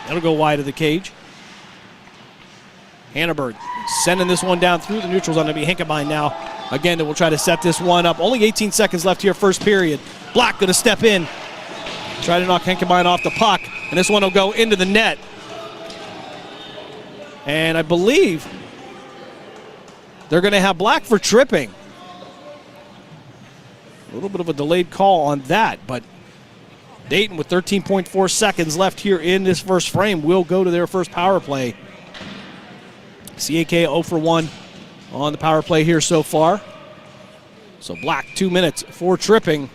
Speaker 10: That'll go wide of the cage. Hanneberg sending this one down through the neutral zone. To be Hinkemine now. Again, we'll try to set this one up. Only 18 seconds left here, first period. Black going to step in. Try to knock Hinkemine off the puck, and this one will go into the net. And I believe they're going to have Black for tripping. A little bit of a delayed call on that, but Dayton with 13.4 seconds left here in this first frame will go to their first power play. CAK 0 for 1 on the power play here so far. So Black 2 minutes for tripping.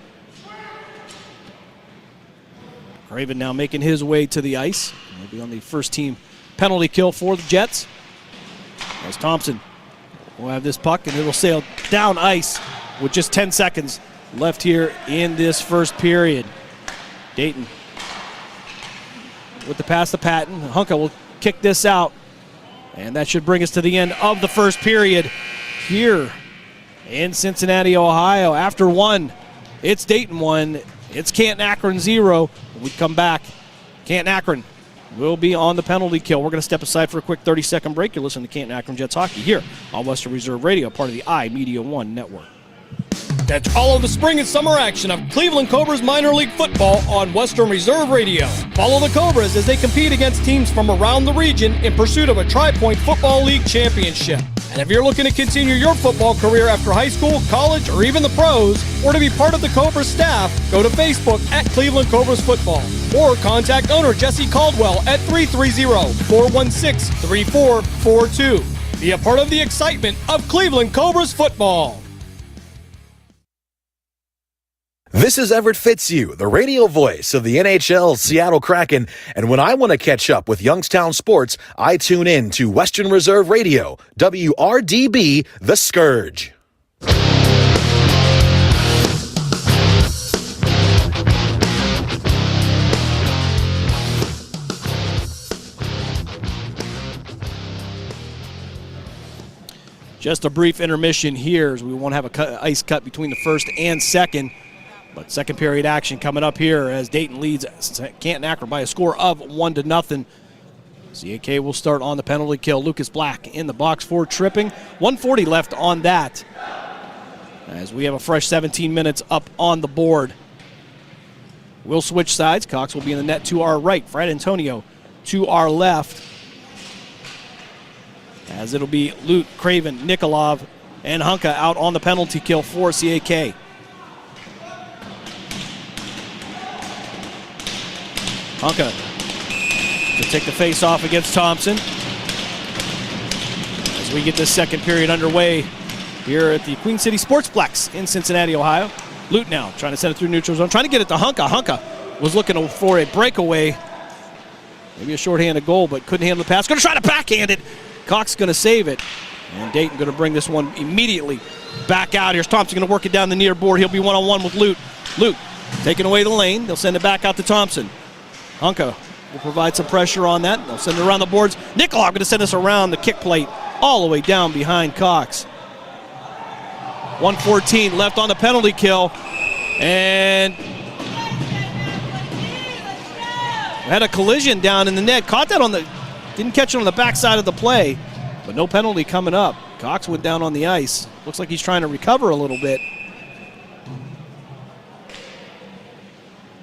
Speaker 10: Craven now making his way to the ice. He'll be on the first team penalty kill for the Jets. As Thompson will have this puck, and it'll sail down ice with just 10 seconds left here in this first period. Dayton with the pass to Patton. Hunka will kick this out, and that should bring us to the end of the first period here in Cincinnati, Ohio. After one, it's Dayton 1. It's Canton Akron 0. When we come back, Canton Akron will be on the penalty kill. We're going to step aside for a quick 30-second break. You're listening to Canton Akron Jets hockey here on Western Reserve Radio, part of the iMedia1 network. Catch all of the spring and summer action of Cleveland Cobras minor league football on Western Reserve Radio. Follow the Cobras as they compete against teams from around the region in pursuit of a Tri-Point Football League championship. And if you're looking to continue your football career after high school, college, or even the pros, or to be part of the Cobras staff, go to Facebook at Cleveland Cobras Football, or contact owner Jesse Caldwell at 330-416-3442. Be a part of the excitement of Cleveland Cobras football.
Speaker 19: This is Everett Fitzhugh, the radio voice of the NHL Seattle Kraken, and when I want to catch up with Youngstown sports, I tune in to Western Reserve Radio, WRDB, The Scourge.
Speaker 10: Just a brief intermission here, as we won't have a ice cut between the first and second. But second period action coming up here as Dayton leads Canton Akron by a score of 1-0. CAK will start on the penalty kill. Lucas Black in the box for tripping. 1:40 left on that, as we have a fresh 17 minutes up on the board. We'll switch sides. Cox will be in the net to our right. Fred Antonio to our left, as it'll be Lute, Craven, Nikolov, and Hunka out on the penalty kill for CAK. Hunka to take the face off against Thompson as we get this second period underway here at the Queen City Sportsplex in Cincinnati, Ohio. Lute now trying to send it through neutral zone, trying to get it to Hunka. Hunka was looking for a breakaway, maybe a shorthanded goal, but couldn't handle the pass. Going to try to backhand it. Cox going to save it, and Dayton going to bring this one immediately back out. Here's Thompson going to work it down the near board. He'll be one-on-one with Lute. Lute taking away the lane. They'll send it back out to Thompson. Hunka will provide some pressure on that. They'll send it around the boards. Nikolov going to send us around the kick plate all the way down behind Cox. 1:14 left on the penalty kill. And had a collision down in the net. Caught that didn't catch it on the backside of the play, but no penalty coming up. Cox went down on the ice. Looks like he's trying to recover a little bit.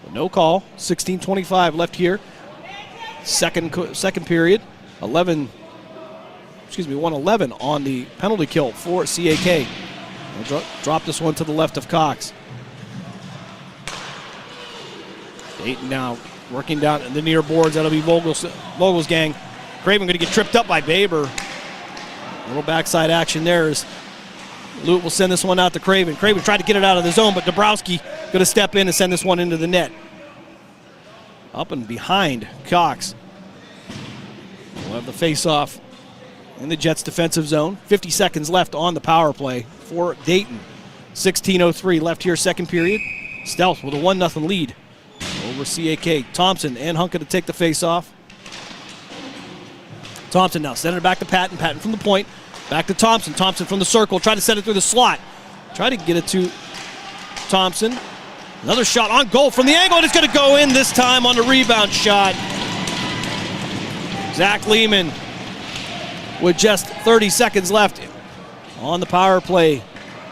Speaker 10: But no call. 16:25 left here. Second period. 1:11 on the penalty kill for CAK. They'll drop this one to the left of Cox. Dayton now working down the near boards. That'll be Vogel's gang. Craven going to get tripped up by Baber. A little backside action there as Lute will send this one out to Craven. Craven tried to get it out of the zone, but Dabrowski going to step in and send this one into the net. Up and behind Cox. We'll have the face-off in the Jets' defensive zone. 50 seconds left on the power play for Dayton. 16:03 left here, second period. Stealth with a 1-0 lead over CAK. Thompson and Hunka to take the face-off. Thompson now sending it back to Patton. Patton from the point. Back to Thompson. Thompson from the circle. Try to send it through the slot. Try to get it to Thompson. Another shot on goal from the angle, and it's going to go in this time on the rebound shot. Zach Lehman with just 30 seconds left on the power play.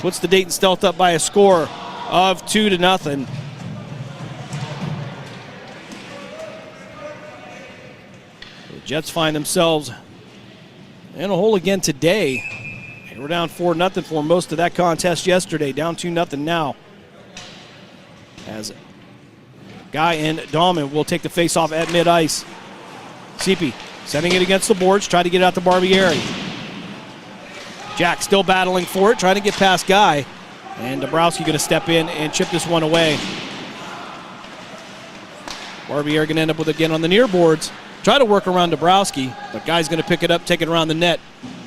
Speaker 10: Puts the Dayton Stealth up by a score of 2-0. The Jets find themselves in a hole again today. They were down 4-0 for most of that contest yesterday. Down 2-0 now. As Guy and Dahlman will take the face-off at mid-ice. Seepy sending it against the boards, try to get it out to Barbieri. Jack still battling for it, trying to get past Guy. And Dabrowski going to step in and chip this one away. Barbieri going to end up with it again on the near boards. Try to work around Dabrowski, but Guy's going to pick it up, take it around the net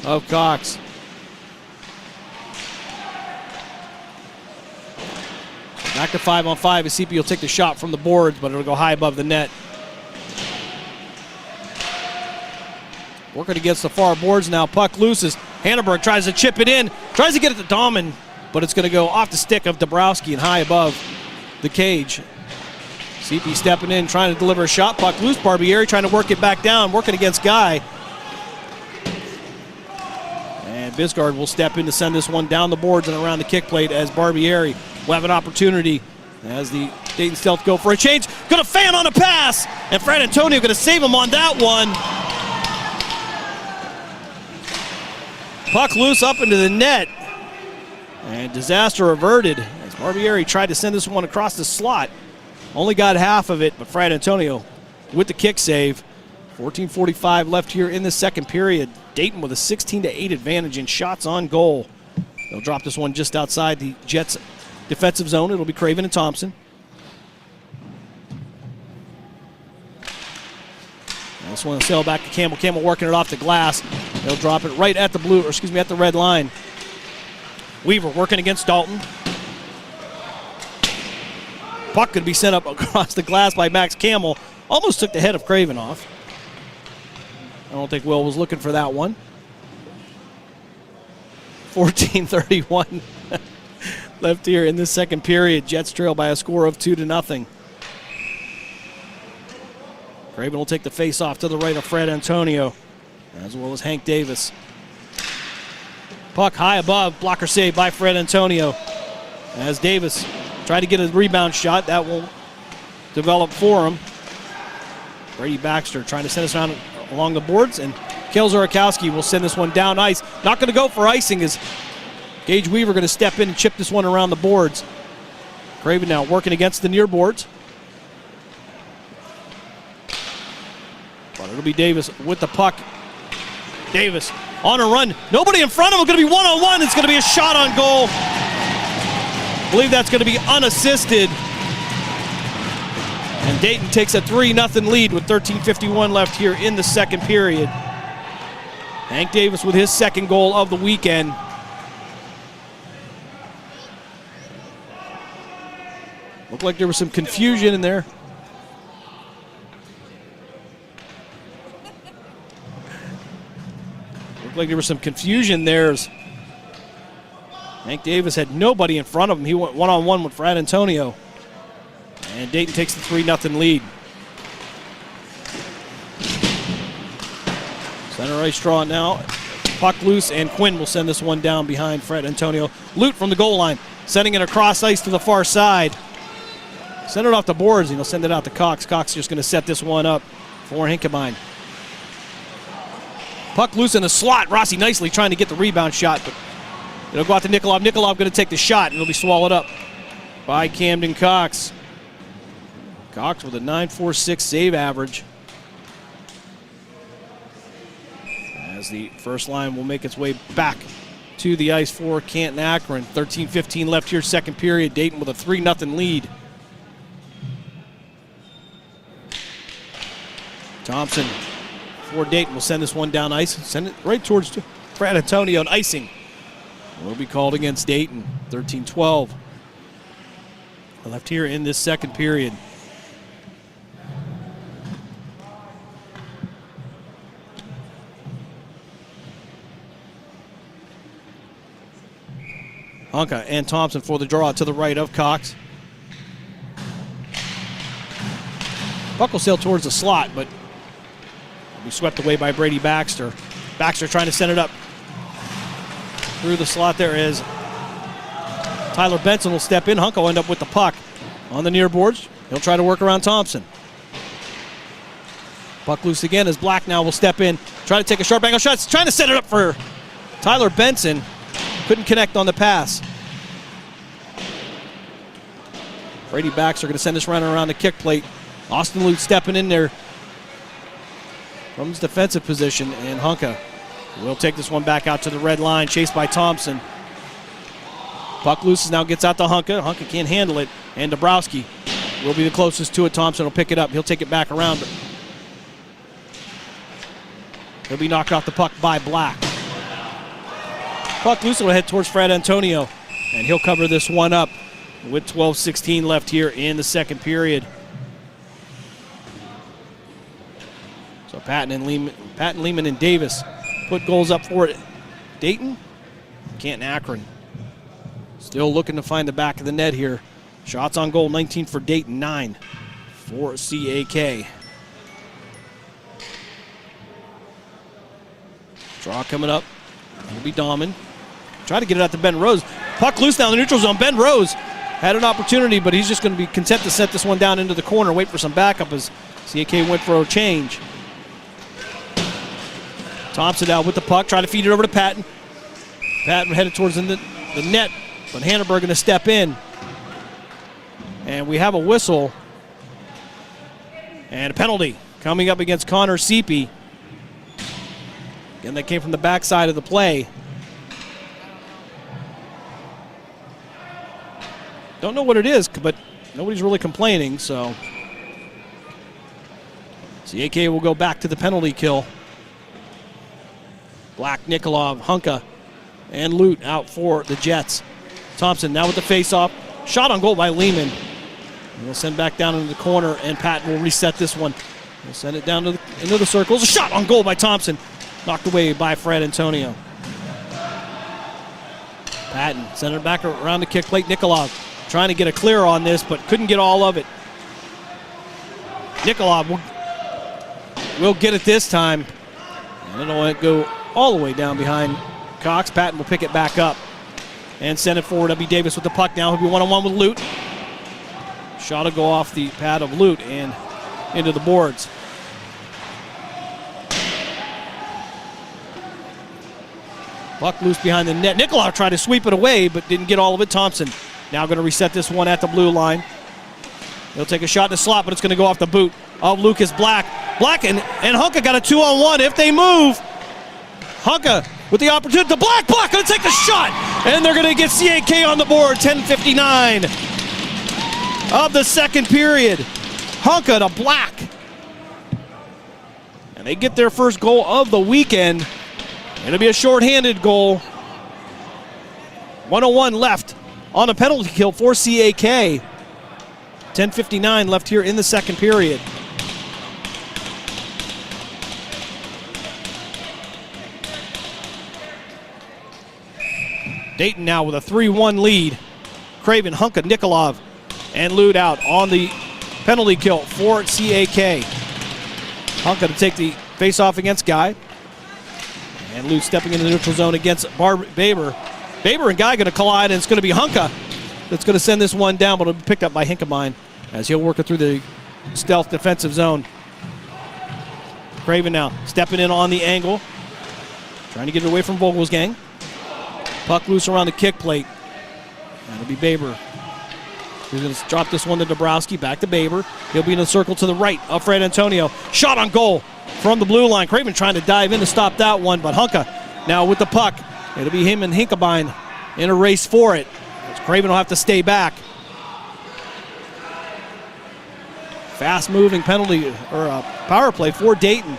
Speaker 10: of Cox. Back to 5-on-5 as CP will take the shot from the boards, but it'll go high above the net. Working against the far boards now. Puck loose as Hanneberg tries to chip it in. Tries to get it to Dahlman, but it's going to go off the stick of Dabrowski and high above the cage. CP stepping in, trying to deliver a shot. Puck loose. Barbieri trying to work it back down, working against Guy. And Bisgard will step in to send this one down the boards and around the kick plate as Barbieri will have an opportunity as the Dayton Stealth go for a change. Going to fan on a pass, and Fran Antonio going to save him on that one. Puck loose up into the net, and disaster averted as Barbieri tried to send this one across the slot. Only got half of it, but Fran Antonio with the kick save. 14:45 left here in the second period. Dayton with a 16-8 advantage in shots on goal. They'll drop this one just outside the Jets' defensive zone. It'll be Craven and Thompson. And this one will sail back to Campbell. Campbell working it off the glass. They'll drop it right at the at the red line. Weaver working against Dalton. Puck could be sent up across the glass by Max Campbell. Almost took the head of Craven off. I don't think Will was looking for that one. 14:31 left here in this second period. Jets trail by a score of 2-0. Craven will take the face-off to the right of Fred Antonio, as well as Hank Davis. Puck high above, blocker save by Fred Antonio. As Davis tried to get a rebound shot, that will develop for him. Brady Baxter trying to send us around along the boards, and Kale Zorakowski will send this one down ice. Not going to go for icing as Gage Weaver going to step in and chip this one around the boards. Craven now working against the near boards. But it'll be Davis with the puck. Davis on a run. Nobody in front of him. Going to be one-on-one. It's going to be a shot on goal. I believe that's going to be unassisted. And Dayton takes a 3-0 lead with 13:51 left here in the second period. Hank Davis with his second goal of the weekend. Looked like there was some confusion in there. Looked like there was some confusion there. Hank Davis had nobody in front of him. He went one-on-one with Fred Antonio. And Dayton takes the 3-0 lead. Center ice draw now. Puck loose, and Quinn will send this one down behind Fred Antonio. Lute from the goal line, sending it across ice to the far side. Send it off the boards, and he'll send it out to Cox. Cox just going to set this one up for Hinkemine. Puck loose in the slot. Rossi nicely trying to get the rebound shot, but it'll go out to Nikolov. Nikolov going to take the shot, and it'll be swallowed up by Camden Cox. Cox with a .946 save average. As the first line will make its way back to the ice for Canton Akron. 13:15 left here, second period. Dayton with a 3-0 lead. Thompson for Dayton will send this one down ice. Send it right towards Fred Antonio, and icing will be called against Dayton. 13-12 left here in this second period. Honka and Thompson for the draw to the right of Cox. Puck will sail towards the slot, but will be swept away by Brady Baxter. Baxter trying to send it up through the slot. There is Tyler Benson will step in. Honka will end up with the puck on the near boards. He'll try to work around Thompson. Puck loose again as Black now will step in. Try to take a sharp angle shot. Trying to set it up for Tyler Benson. Couldn't connect on the pass. Brady Baxter going to send this runner around the kick plate. Austin Lute stepping in there from his defensive position, and Honka will take this one back out to the red line, chased by Thompson. Puck loose now gets out to Honka. Honka can't handle it, and Dabrowski will be the closest to it. Thompson will pick it up. He'll take it back around, but he'll be knocked off the puck by Black. Puck loose will head towards Fred Antonio, and he'll cover this one up with 12:16 left here in the second period. So Patton, Lehman, and Davis put goals up for it. Dayton, Canton Akron still looking to find the back of the net here. Shots on goal, 19 for Dayton, 9 for CAK. Draw coming up. It'll be Dahman. Try to get it out to Ben Rose. Puck loose down the neutral zone. Ben Rose had an opportunity, but he's just going to be content to set this one down into the corner, wait for some backup as CAK went for a change. Thompson out with the puck, trying to feed it over to Patton. Patton headed towards the net, but Hannibal going to step in. And we have a whistle and a penalty coming up against Connor Seepy. Again, that came from the backside of the play. Don't know what it is, but nobody's really complaining, so CAK will go back to the penalty kill. Black, Nikolov, Honka, and Lute out for the Jets. Thompson now with the face-off. Shot on goal by Lehman. He'll send back down into the corner, and Patton will reset this one. He'll send it down into the circles. A shot on goal by Thompson. Knocked away by Fred Antonio. Patton sent it back around the kick plate. Nikolov trying to get a clear on this, but couldn't get all of it. Nikolov will get it this time. And it'll go all the way down behind Cox. Patton will pick it back up and send it forward. W. Davis with the puck now. He'll be one-on-one with Lute. Shot will go off the pad of Lute and into the boards. Puck loose behind the net. Nikolov tried to sweep it away, but didn't get all of it. Thompson now going to reset this one at the blue line. He'll take a shot in the slot, but it's going to go off the boot of Lucas Black. Black and Honka got a 2-on-1. If they move, Honka with the opportunity. Black going to take the shot, and they're going to get CAK on the board. 10:59 of the second period. Honka to Black. And they get their first goal of the weekend. It'll be a shorthanded goal. 1:01 left on a penalty kill for CAK. 10:59 left here in the second period. Dayton now with a 3-1 lead. Craven, Hunka, Nikolov, and Lute out on the penalty kill for CAK. Hunka to take the face-off against Guy. And Lute stepping into the neutral zone against Baber. Baber and Guy going to collide, and it's going to be Hunka that's going to send this one down, but it'll be picked up by Hinkemine as he'll work it through the stealth defensive zone. Craven now stepping in on the angle, trying to get it away from Vogelsgang. Puck loose around the kick plate. That'll be Baber. He's going to drop this one to Dabrowski. Back to Baber. He'll be in the circle to the right of Fred Antonio. Shot on goal from the blue line. Craven trying to dive in to stop that one, but Hunka now with the puck. It'll be him and Hinkemine in a race for it. Craven will have to stay back. Fast-moving penalty or power play for Dayton.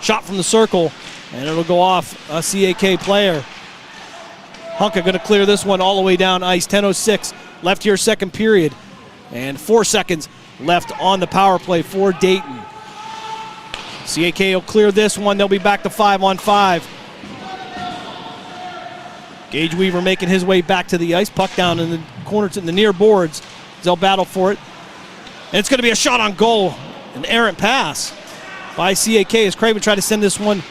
Speaker 10: Shot from the circle, and it'll go off a CAK player. Hunka going to clear this one all the way down ice. 10:06 left here, second period, and 4 seconds left on the power play for Dayton. CAK will clear this one. They'll be back to 5-on-5. Gage Weaver making his way back to the ice. Puck down in the corner to the near boards. They'll battle for it. And it's going to be a shot on goal. An errant pass by CAK as Craven tried to send this one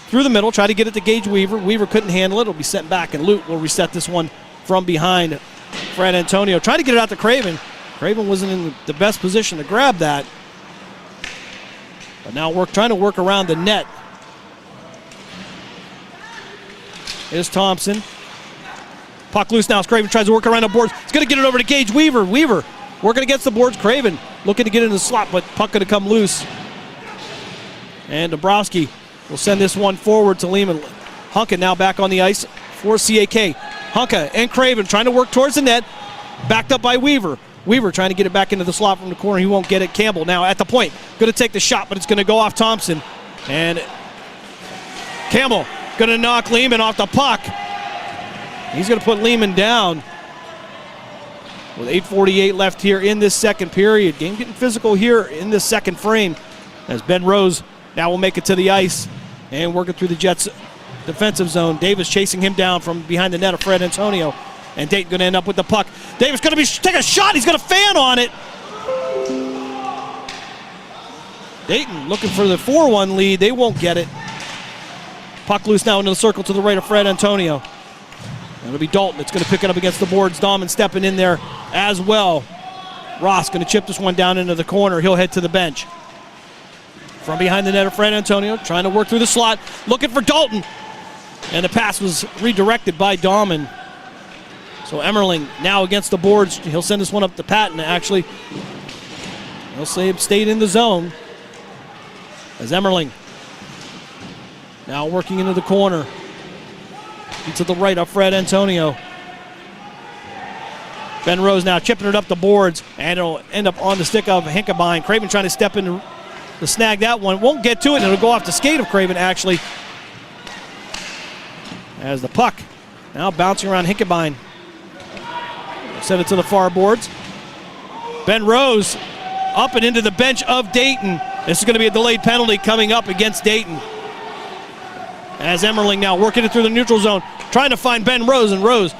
Speaker 10: through the middle. Try to get it to Gage Weaver. Weaver couldn't handle it. It'll be sent back, and Lute will reset this one from behind. Fred Antonio trying to get it out to Craven. Craven wasn't in the best position to grab that. But now trying to work around the net is Thompson. Puck loose now as Craven tries to work around the boards. He's going to get it over to Gage Weaver. Weaver working against the boards. Craven looking to get in the slot, but puck going to come loose. And Dabrowski will send this one forward to Lehman. Hunka now back on the ice for CAK. Hunka and Craven trying to work towards the net. Backed up by Weaver. Weaver trying to get it back into the slot from the corner. He won't get it. Campbell now at the point. Going to take the shot, but it's going to go off Thompson. And Campbell going to knock Lehman off the puck. He's going to put Lehman down with 8:48 left here in this second period. Game getting physical here in this second frame as Ben Rose now will make it to the ice and working through the Jets' defensive zone. Davis chasing him down from behind the net of Fred Antonio. And Dayton going to end up with the puck. Davis going to take a shot. He's going to fan on it. Dayton looking for the 4-1 lead. They won't get it. Puck loose now into the circle to the right of Fred Antonio. It'll be Dalton. It's going to pick it up against the boards. Dahman stepping in there as well. Ross going to chip this one down into the corner. He'll head to the bench. From behind the net of Fred Antonio, trying to work through the slot, looking for Dalton. And the pass was redirected by Dahman. So Emmerling now against the boards. He'll send this one up to Patton, actually. He'll say stayed in the zone. As Emmerling now working into the corner. To the right of Fred Antonio. Ben Rose now chipping it up the boards, and it'll end up on the stick of Hinkemine. Craven trying to step in to snag that one. Won't get to it, and it'll go off the skate of Craven, actually. As the puck now bouncing around Hinkemine. Send it to the far boards. Ben Rose up and into the bench of Dayton. This is going to be a delayed penalty coming up against Dayton. As Emmerling now working it through the neutral zone, trying to find Ben Rose, and Rose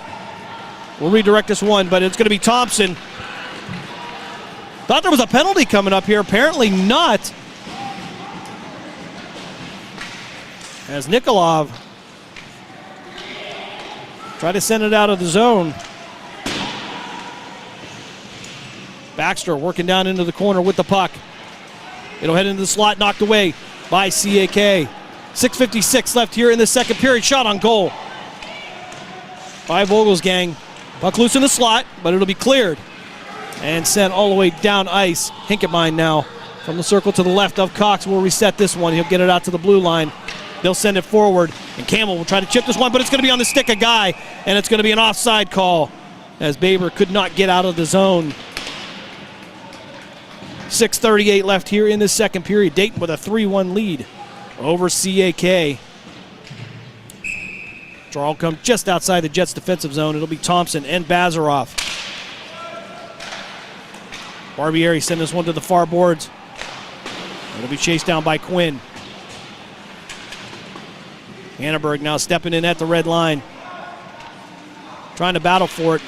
Speaker 10: will redirect this one, but it's going to be Thompson. Thought there was a penalty coming up here. Apparently not. As Nikolov tried to send it out of the zone. Baxter working down into the corner with the puck. It'll head into the slot, knocked away by CAK. 6:56 left here in the second period. Shot on goal by Vogelsgang. Puck loose in the slot, but it'll be cleared and sent all the way down ice. Hinkemine now from the circle to the left of Cox will reset this one. He'll get it out to the blue line. They'll send it forward, and Campbell will try to chip this one, but it's going to be on the stick of Guy, and it's going to be an offside call as Baber could not get out of the zone. 6:38 left here in this second period. Dayton with a 3-1 lead over CAK. Draw will come just outside the Jets' defensive zone. It'll be Thompson and Bazaroff. Barbieri sending this one to the far boards. It'll be chased down by Quinn. Hannenberg now stepping in at the red line. trying to battle for it.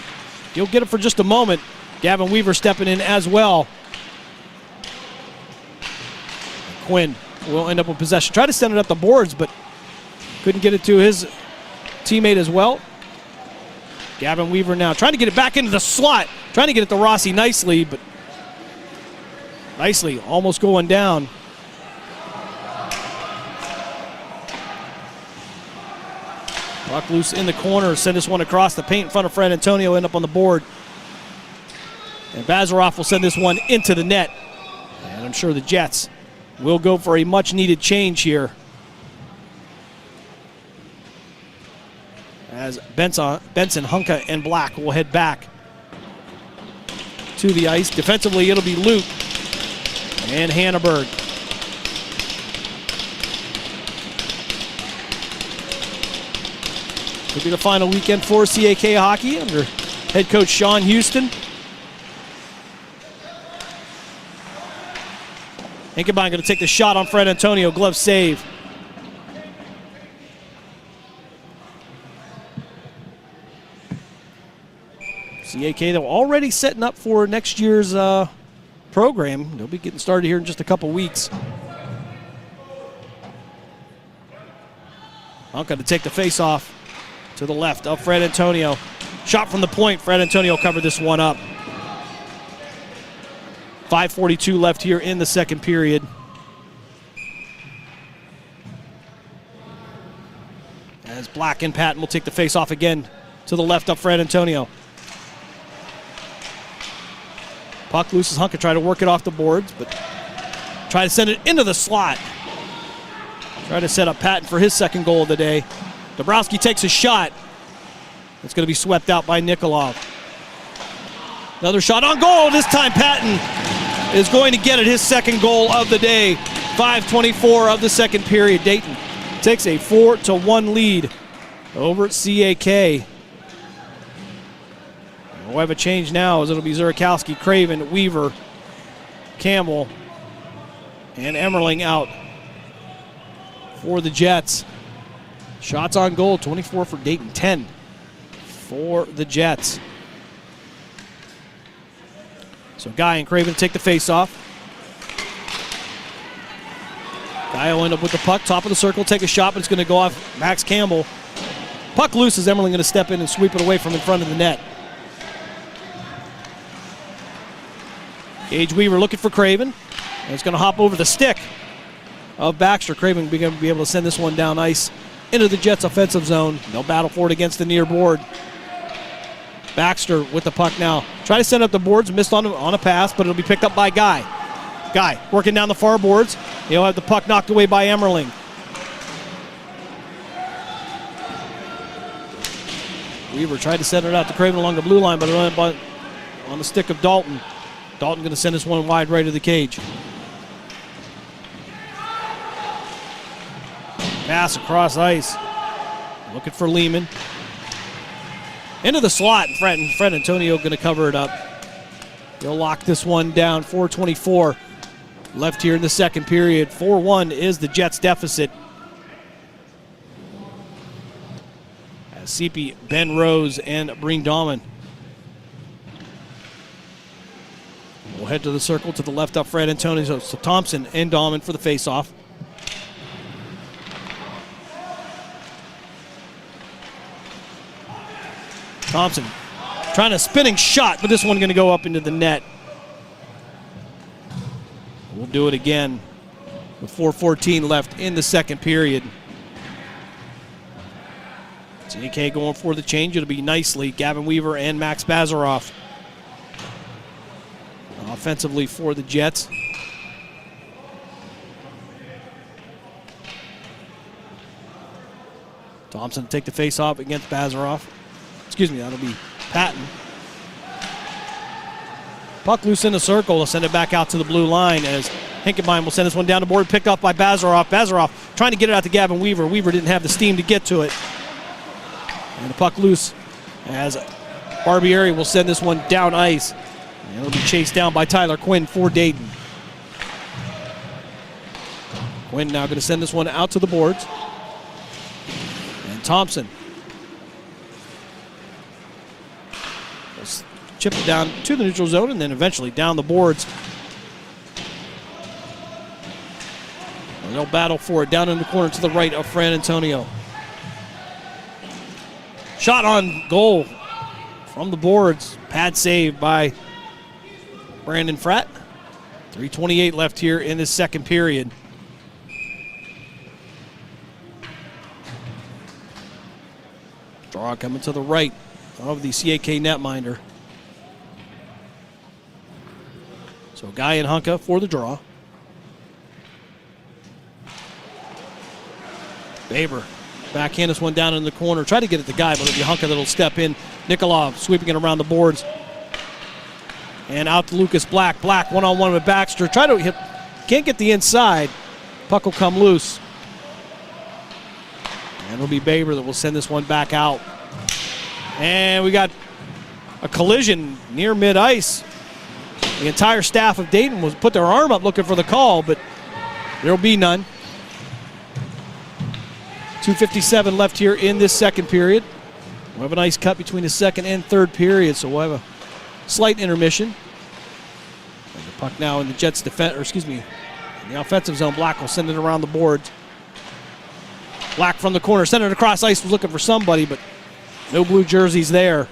Speaker 10: He'll get it for just a moment. Gavin Weaver stepping in as well. Quinn will end up with possession. Tried to send it up the boards, but couldn't get it to his teammate as well. Gavin Weaver now trying to get it back into the slot. Trying to get it to Rossi nicely, but nicely almost going down. Puck loose in the corner. Send this one across the paint in front of Fred Antonio. End up on the board. And Bazarov will send this one into the net. And I'm sure the Jets will go for a much-needed change here. As Benson, Hunka, and Black will head back to the ice. Defensively, it'll be Luke and Hanneberg. Could be the final weekend for CAK hockey under head coach Sean Houston. Hinkenbein going to take the shot on Fred Antonio. Glove save. CAK, though, already setting up for next year's program. They'll be getting started here in just a couple weeks. Hunka to take the face-off to the left of Fred Antonio. Shot from the point. Fred Antonio covered this one up. 5:42 left here in the second period. As Black and Patton will take the face-off again to the left of Fred Antonio. Puck loose as Hunka try to work it off the boards, but try to send it into the slot. Try to set up Patton for his second goal of the day. Dabrowski takes a shot. It's going to be swept out by Nikolov. Another shot on goal. This time Patton is going to get it, his second goal of the day. 5:24 of the second period. Dayton takes a 4-1 lead over at CAK. We'll have a change now as it'll be Zurakowski, Craven, Weaver, Campbell, and Emmerling out for the Jets. Shots on goal, 24 for Dayton, 10 for the Jets. So Guy and Craven take the face-off. Guy will end up with the puck, top of the circle, take a shot, but it's going to go off Max Campbell. Puck loose as Emmerling going to step in and sweep it away from in front of the net. Gage Weaver looking for Craven. And it's going to hop over the stick of Baxter. Craven going to be able to send this one down ice into the Jets' offensive zone. They'll battle for it against the near board. Baxter with the puck now. Try to send up the boards, missed on a pass, but it'll be picked up by Guy. Guy working down the far boards. He'll have the puck knocked away by Emmerling. Weaver tried to send it out to Craven along the blue line, but it went on the stick of Dalton. Dalton going to send this one wide right of the cage. Pass across ice. Looking for Lehman. Into the slot. Fred Antonio going to cover it up. He'll lock this one down. 4:24 left here in the second period. 4-1 is the Jets' deficit. As CP, Ben Rose, and Breen Dahman will head to the circle to the left of Fred Antonio. So Thompson and Dahman for the face-off. Thompson trying a spinning shot, but this one going to go up into the net. We'll do it again with 4:14 left in the second period. CAK going for the change. It'll be nicely Gavin Weaver and Max Bazarov. Offensively for the Jets. Thompson take the face-off against Bazarov. Excuse me, that'll be Patton. Puck loose in the circle. They'll send it back out to the blue line as Hinkenbein will send this one down the board, picked up by Bazarov. Bazarov trying to get it out to Gavin Weaver. Weaver didn't have the steam to get to it. And the puck loose as Barbieri will send this one down ice. And it'll be chased down by Tyler Quinn for Dayton. Quinn now going to send this one out to the boards. And Thompson Chip it down to the neutral zone and then eventually down the boards. And they'll battle for it down in the corner to the right of Fran Antonio. Shot on goal from the boards. Pad save by Brandon Fratt. 3:28 left here in the second period. Draw coming to the right of the CAK netminder. So Guy and Hunka for the draw. Baber backhand this one down in the corner. Try to get it to Guy, but it'll be Hunka that'll step in. Nikolov sweeping it around the boards. And out to Lucas Black. Black one-on-one with Baxter. Try to hit. Can't get the inside. Puck will come loose. And it'll be Baber that will send this one back out. And we got a collision near mid-ice. The entire staff of Dayton was put their arm up looking for the call, but there'll be none. 2:57 left here in this second period. We'll have an ice cut between the second and third period, so we'll have a slight intermission. And the puck now in the Jets' defense, in the offensive zone. Black will send it around the boards. Black from the corner, sent it across ice, was looking for somebody, but no blue jerseys there.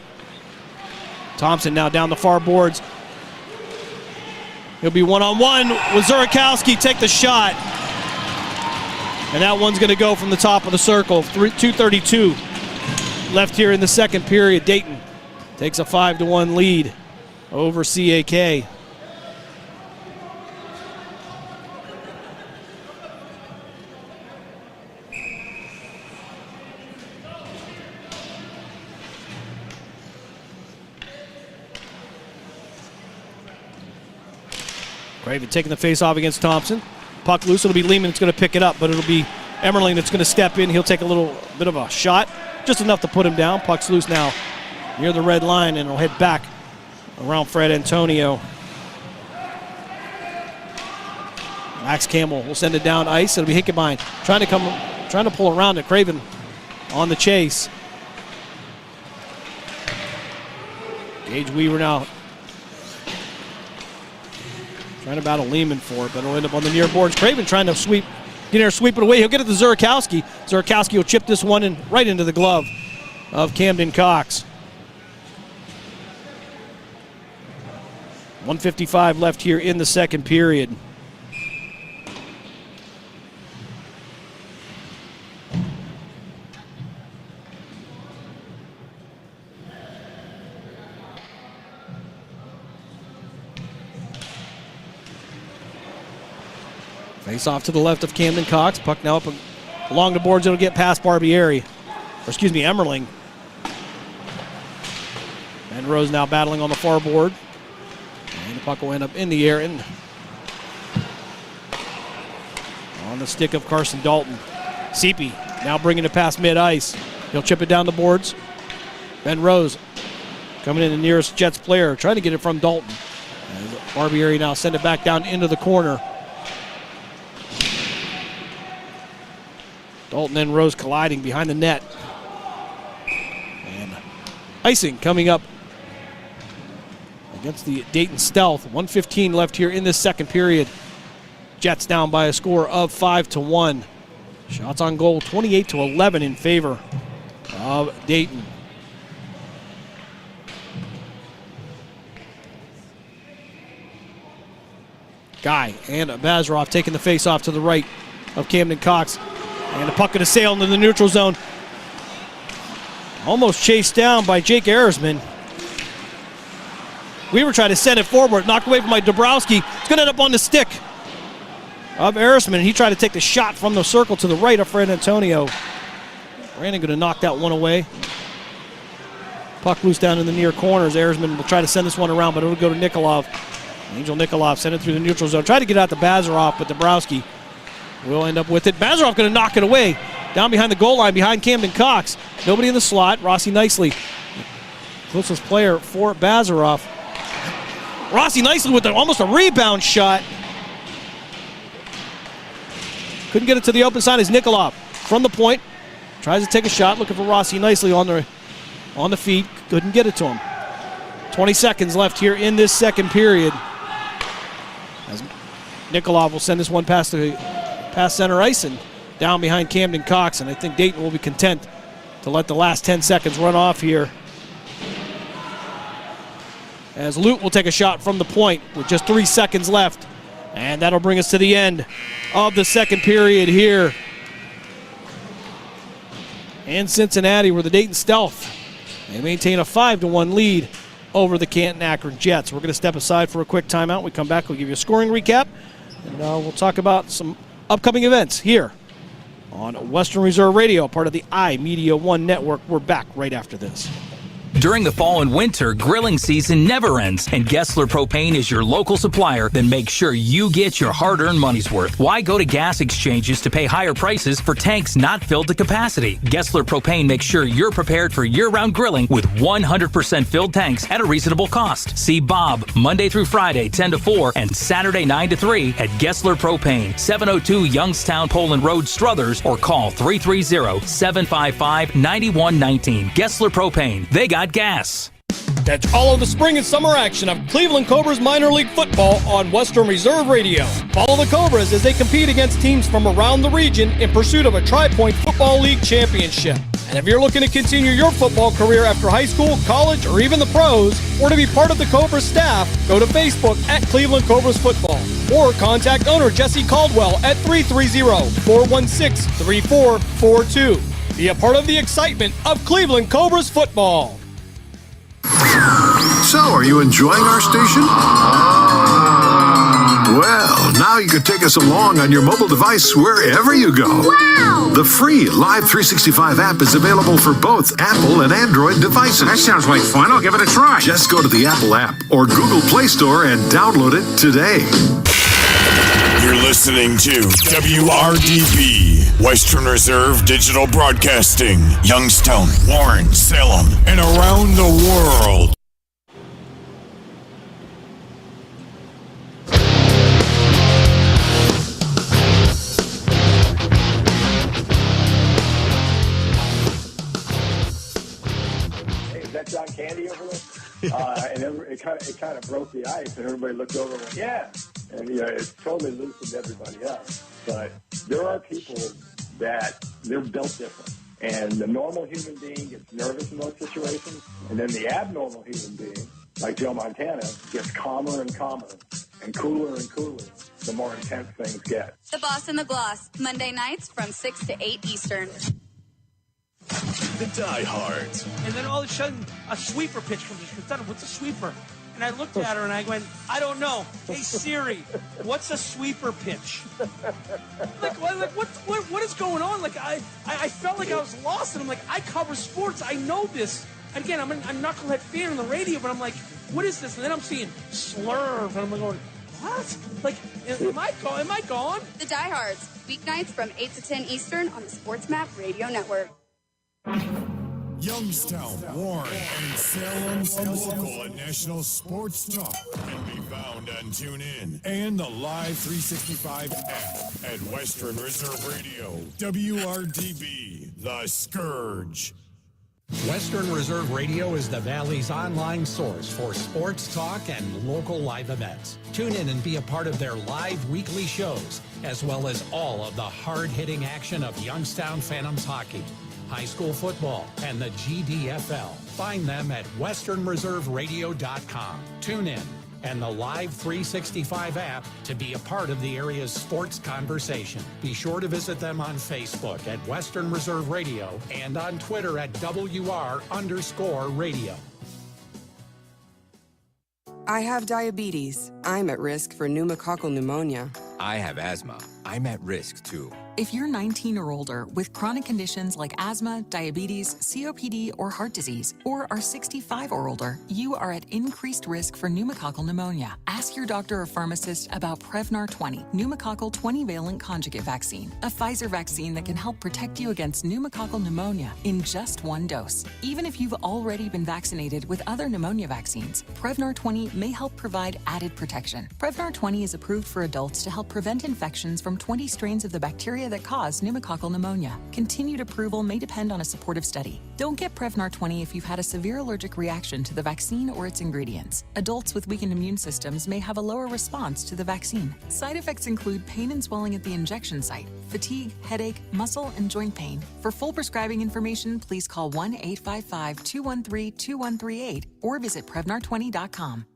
Speaker 10: Thompson now down the far boards. He'll be one-on-one with Zurakowski, take the shot. And that one's going to go from the top of the circle. 2:32 left here in the second period. Dayton takes a 5-1 lead over CAK. Craven taking the face off against Thompson. Puck loose. It'll be Lehman that's going to pick it up, but it'll be Emmerling that's going to step in. He'll take a little bit of a shot, just enough to put him down. Puck's loose now near the red line, and it'll head back around Fred Antonio. Max Campbell will send it down ice. It'll be Hickebine trying to pull around it. Craven on the chase. Gage Weaver now trying to battle Lehman for it, but it'll end up on the near boards. Craven trying to get in there, sweep it away. He'll get it to Zurakowski. Zurakowski will chip this one in right into the glove of Camden Cox. 1:55 left here in the second period. Face off to the left of Camden Cox. Puck now up along the boards. It'll get past Emmerling. And Rose now battling on the far board. And the puck will end up in the air and on the stick of Carson Dalton. Seepy now bringing it past mid-ice. He'll chip it down the boards. Ben Rose coming in the nearest Jets player, trying to get it from Dalton. And Barbieri now send it back down into the corner. Dalton and Rose colliding behind the net. And icing coming up against the Dayton Stealth. 1:15 left here in this second period. Jets down by a score of 5-1. Shots on goal 28-11 in favor of Dayton. Guy and Bazarov taking the face off to the right of Camden Cox. And the puck going to sail into the neutral zone. Almost chased down by Jake Arisman. Weaver tried to send it forward, knocked away from by Dabrowski. It's going to end up on the stick of Arisman. He tried to take the shot from the circle to the right of Fred Antonio. Brandon going to knock that one away. Puck loose down in the near corners. Arisman will try to send this one around, but it'll go to Nikolov. Angel Nikolov sent it through the neutral zone. Tried to get out to Bazarov, but Dabrowski will end up with it. Bazarov going to knock it away. Down behind the goal line, behind Camden Cox. Nobody in the slot. Rossi Nicely, closest player for Bazarov. Rossi Nicely with almost a rebound shot. Couldn't get it to the open side as Nikolov from the point. Tries to take a shot, looking for Rossi Nicely on the feet. Couldn't get it to him. 20 seconds left here in this second period. As Nikolov will send this one past center ice and down behind Camden Cox, and I think Dayton will be content to let the last 10 seconds run off here. As Lute will take a shot from the point with just 3 seconds left, and that'll bring us to the end of the second period here in Cincinnati, where the Dayton Stealth, they maintain a 5-1 lead over the Canton Akron Jets. We're going to step aside for a quick timeout. We come back, we'll give you a scoring recap, and we'll talk about some upcoming events here on Western Reserve Radio, part of the iMedia1 network. We're back right after this.
Speaker 18: During the fall and winter, grilling season never ends, and Gessler Propane is your local supplier. Then make sure you get your hard-earned money's worth. Why go to gas exchanges to pay higher prices for tanks not filled to capacity? Gessler Propane makes sure you're prepared for year-round grilling with 100% filled tanks at a reasonable cost. See Bob Monday through Friday 10 to 4 and Saturday 9 to 3 at Gessler Propane, 702 Youngstown Poland Road, Struthers, or call 330-755-9119. Gessler Propane. They got gas.
Speaker 10: Catch all of the spring and summer action of Cleveland Cobras minor league football on Western Reserve Radio. Follow the Cobras as they compete against teams from around the region in pursuit of a Tri-Point Football League championship. And if you're looking to continue your football career after high school, college, or even the pros, or to be part of the Cobras staff, go to Facebook at Cleveland Cobras Football, or contact owner Jesse Caldwell at 330-416-3442. Be a part of the excitement of Cleveland Cobras football.
Speaker 11: So, are you enjoying our station? Well, now you can take us along on your mobile device wherever you go.
Speaker 8: Wow!
Speaker 11: The free Live 365 app is available for both Apple and Android devices.
Speaker 12: That sounds like fun. I'll give it a try.
Speaker 11: Just go to the Apple app or Google Play Store and download it today.
Speaker 13: You're listening to WRDB, Western Reserve Digital Broadcasting, Youngstown, Warren, Salem, and around the world.
Speaker 20: Hey, is that John Candy over there? And it kind of broke the ice, and everybody looked over and went, yeah. And it totally loosened everybody up. But there are people that they're built different. And the normal human being gets nervous in those situations. And then the abnormal human being, like Joe Montana, gets calmer and calmer and cooler the more intense things get.
Speaker 21: The Boss and the Gloss, Monday nights from 6 to 8 Eastern.
Speaker 22: The diehards.
Speaker 23: And then all of a sudden, a sweeper pitch comes in. What's a sweeper? And I looked at her and I went, I don't know. Hey Siri, what's a sweeper pitch? What is going on? Like I felt like I was lost, and I'm like, I cover sports, I know this. Again, I'm a knucklehead fan on the radio, but I'm like, what is this? And then I'm seeing slurve, and I'm going, what? Like, am I gone?
Speaker 21: The Diehards, weeknights from 8 to 10 Eastern on the Sports Map Radio Network.
Speaker 13: Youngstown, Warren, and Salem's local and national sports talk can be found on TuneIn and the Live 365 app at Western Reserve Radio. WRDB, The Scourge.
Speaker 24: Western Reserve Radio is the Valley's online source for sports talk and local live events. Tune in and be a part of their live weekly shows, as well as all of the hard-hitting action of Youngstown Phantoms hockey, high school football, and the GDFL. Find them at westernreserveradio.com. Tune in and the Live 365 app to be a part of the area's sports conversation. Be sure to visit them on Facebook at Western Reserve Radio and on Twitter at WR_radio.
Speaker 25: I have diabetes. I'm at risk for pneumococcal pneumonia.
Speaker 26: I have asthma. I'm at risk too.
Speaker 27: If you're 19 or older with chronic conditions like asthma, diabetes, COPD, or heart disease, or are 65 or older, you are at increased risk for pneumococcal pneumonia. Ask your doctor or pharmacist about Prevnar 20, pneumococcal 20-valent conjugate vaccine, a Pfizer vaccine that can help protect you against pneumococcal pneumonia in just one dose. Even if you've already been vaccinated with other pneumonia vaccines, Prevnar 20 may help provide added protection. Prevnar 20 is approved for adults to help prevent infections from 20 strains of the bacteria bacteria that cause pneumococcal pneumonia. Continued approval may depend on a supportive study. Don't get Prevnar 20 if you've had a severe allergic reaction to the vaccine or its ingredients. Adults with weakened immune systems may have a lower response to the vaccine. Side effects include pain and swelling at the injection site, fatigue, headache, muscle, and joint pain. For full prescribing information, please call 1-855-213-2138 or visit Prevnar20.com.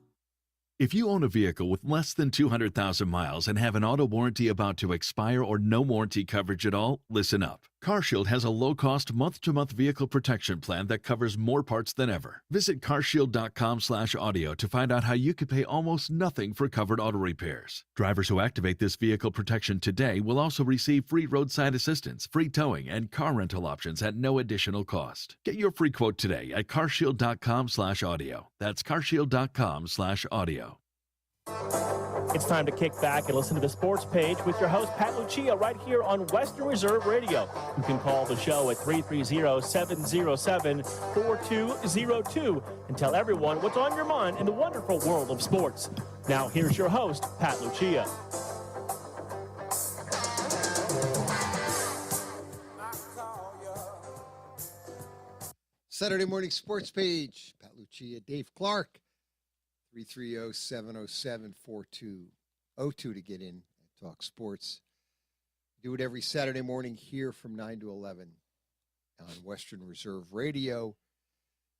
Speaker 1: If you own a vehicle with less than 200,000 miles and have an auto warranty about to expire or no warranty coverage at all, listen up. CarShield has a low-cost month-to-month vehicle protection plan that covers more parts than ever. Visit carshield.com/audio to find out how you could pay almost nothing for covered auto repairs. Drivers who activate this vehicle protection today will also receive free roadside assistance, free towing, and car rental options at no additional cost. Get your free quote today at carshield.com/audio. That's carshield.com/audio.
Speaker 3: It's time to kick back and listen to the sports page with your host, Pat Lucia, right here on Western Reserve Radio. You can call the show at 330-707-4202 and tell everyone what's on your mind in the wonderful world of sports. Now, here's your host, Pat Lucia.
Speaker 4: Saturday morning sports page, Pat Lucia, Dave Clark. 330-707-4202 to get in and talk sports. Do it every Saturday morning here from 9 to 11 on Western Reserve Radio.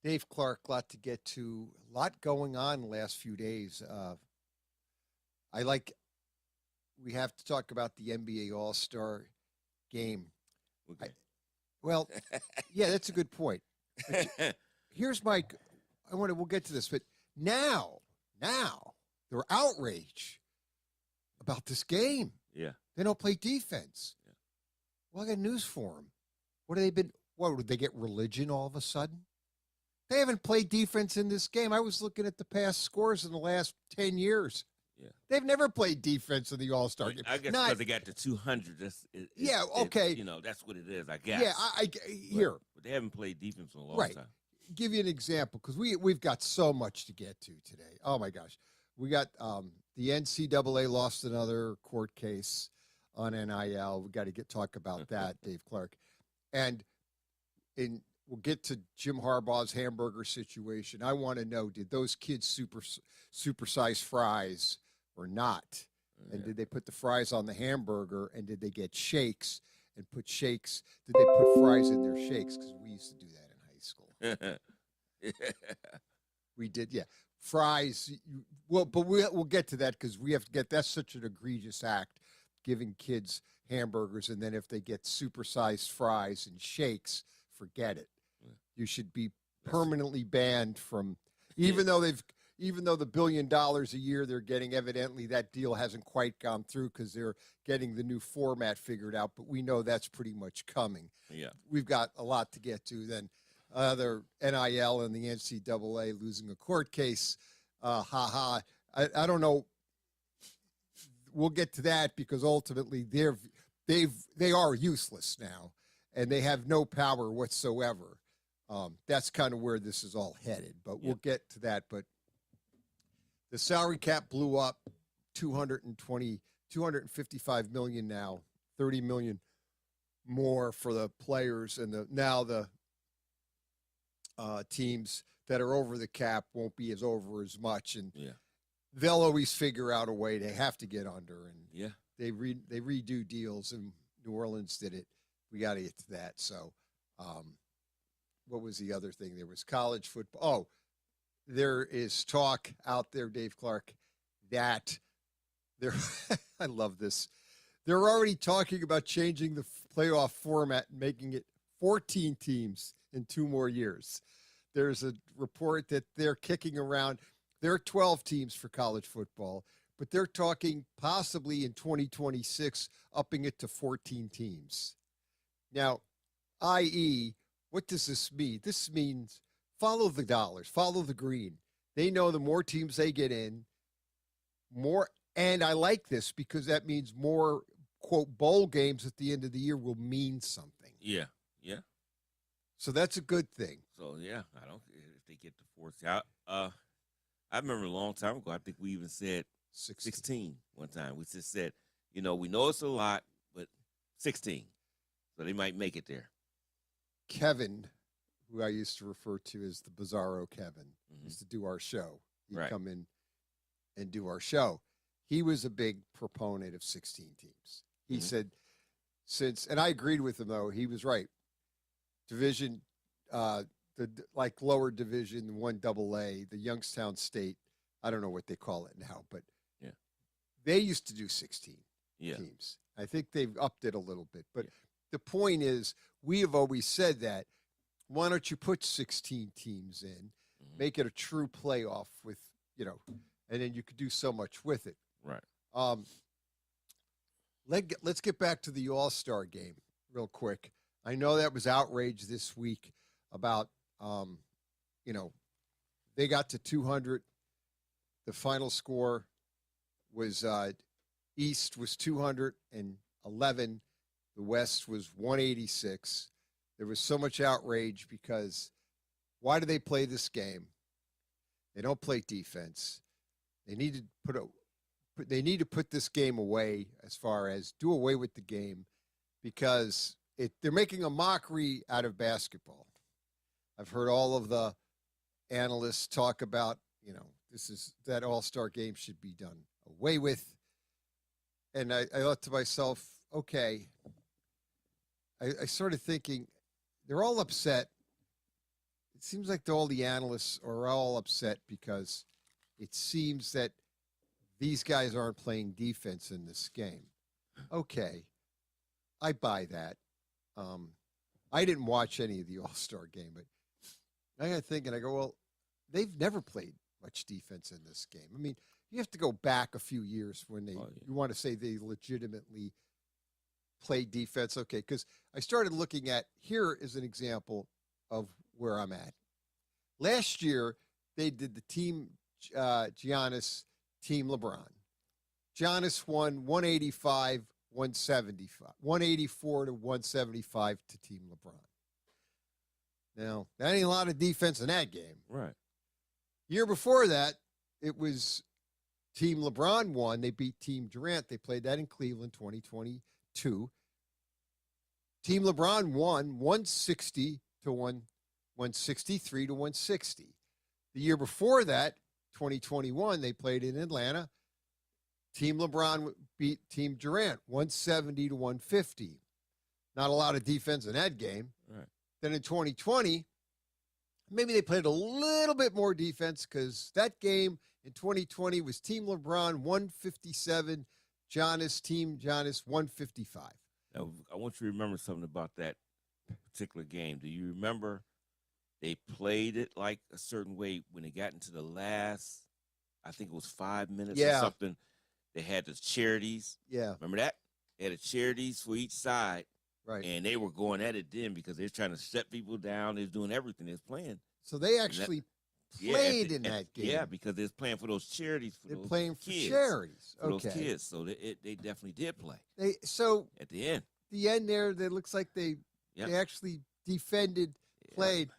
Speaker 4: Dave Clark, a lot to get to, a lot going on the last few days. We have to talk about the NBA All-Star game.
Speaker 5: Okay.
Speaker 4: Yeah, that's a good point. Here's we'll get to this, but now, they're outraged about this game.
Speaker 5: Yeah.
Speaker 4: They don't play defense.
Speaker 5: Yeah.
Speaker 4: Well, I got news for them. What did they get religion all of a sudden? They haven't played defense in this game. I was looking at the past scores in the last 10 years.
Speaker 5: Yeah.
Speaker 4: They've never played defense in the All-Star game.
Speaker 5: I guess because they got to 200.
Speaker 4: Okay.
Speaker 5: That's what it is, I guess.
Speaker 4: Yeah,
Speaker 5: But they haven't played defense in a long time.
Speaker 4: Give you an example because we've got so much to get to today. Oh my gosh, we got the NCAA lost another court case on NIL. We got to talk about that, Dave Clark, and we'll get to Jim Harbaugh's hamburger situation. I want to know: did those kids supersize fries or not? And did they put the fries on the hamburger? And did they get shakes and put shakes? Did they put fries in their shakes? Because we used to do that. We did, yeah. Fries. But we'll get to that because we have to get. That's such an egregious act, giving kids hamburgers, and then if they get supersized fries and shakes, forget it. You should be permanently banned from. Even though the $1 billion a year they're getting, evidently that deal hasn't quite gone through because they're getting the new format figured out. But we know that's pretty much coming.
Speaker 5: Yeah,
Speaker 4: we've got a lot to get to then. Other NIL and the NCAA losing a court case. I don't know. We'll get to that because ultimately they are useless now, and they have no power whatsoever. That's kind of where this is all headed. But we'll get to that. But the salary cap blew up, $255 million now, $30 million more for the players, and the teams that are over the cap won't be as over as much, and they'll always figure out a way. They have to get under, and they redo deals, and New Orleans did it. We got to get to that. So, what was the other thing? There was college football. Oh, there is talk out there, Dave Clark, that there. I love this. They're already talking about changing the playoff format and making it 14 teams in 2 more years. There's a report that they're kicking around. There are 12 teams for college football, but they're talking possibly in 2026 upping it to 14 teams. Now, i.e., what does this mean? This means follow the dollars, follow the green. They know the more teams they get in, more, and I like this because that means more, quote, bowl games at the end of the year will mean something.
Speaker 5: Yeah.
Speaker 4: So that's a good thing.
Speaker 5: So, yeah, I don't if they get to 14. I remember a long time ago, I think we even said 16 one time. We just said, we know it's a lot, but 16. So they might make it there.
Speaker 4: Kevin, who I used to refer to as the Bizarro Kevin, used to do our show. He'd come in and do our show. He was a big proponent of 16 teams. He said, and I agreed with him, though. He was right. Division, like lower division, 1AA, the Youngstown State, I don't know what they call it now, but they used to do 16 teams. I think they've upped it a little bit. But the point is, we have always said that. Why don't you put 16 teams in, make it a true playoff with, and then you could do so much with it.
Speaker 5: Right.
Speaker 4: Let's get back to the All-Star game real quick. I know that was outrage this week about, they got to 200. The final score was East was 211. The West was 186. There was so much outrage because why do they play this game? They don't play defense. They need to put this game away, as far as do away with the game, because they're making a mockery out of basketball. I've heard all of the analysts talk about, that All-Star game should be done away with. And I thought to myself, okay, I started thinking, they're all upset. It seems like all the analysts are all upset because it seems that these guys aren't playing defense in this game. Okay, I buy that. I didn't watch any of the All-Star game, but I got thinking, I go, well, they've never played much defense in this game. I mean, you have to go back a few years when you want to say they legitimately play defense. Okay, because I started looking at, here is an example of where I'm at. Last year, they did the team Giannis, team LeBron. Giannis won 185, 175, 184 to 175 to team LeBron. Now, that ain't a lot of defense in that game.
Speaker 5: Right.
Speaker 4: Year before that, it was team LeBron won. They beat team Durant. They played that in Cleveland, 2022. Team LeBron won 160 to 163 to 160. The year before that, 2021, they played in Atlanta. Team LeBron beat Team Durant 170 to 150. Not a lot of defense in that game.
Speaker 5: Right.
Speaker 4: Then in 2020, maybe they played a little bit more defense, because that game in 2020 was Team LeBron 157, Team Giannis 155.
Speaker 5: Now, I want you to remember something about that particular game. Do you remember they played it like a certain way when they got into the last, I think it was 5 minutes or something? They had the charities.
Speaker 4: Yeah.
Speaker 5: Remember that? They had the charities for each side.
Speaker 4: Right.
Speaker 5: And they were going at it then because they're trying to shut people down. They're doing everything. They're playing.
Speaker 4: So they actually played in that game.
Speaker 5: Yeah, because they're playing for those charities.
Speaker 4: They're playing for charities.
Speaker 5: For those kids. So they definitely did play.
Speaker 4: At
Speaker 5: the end.
Speaker 4: The end there, that looks like they actually defended, played.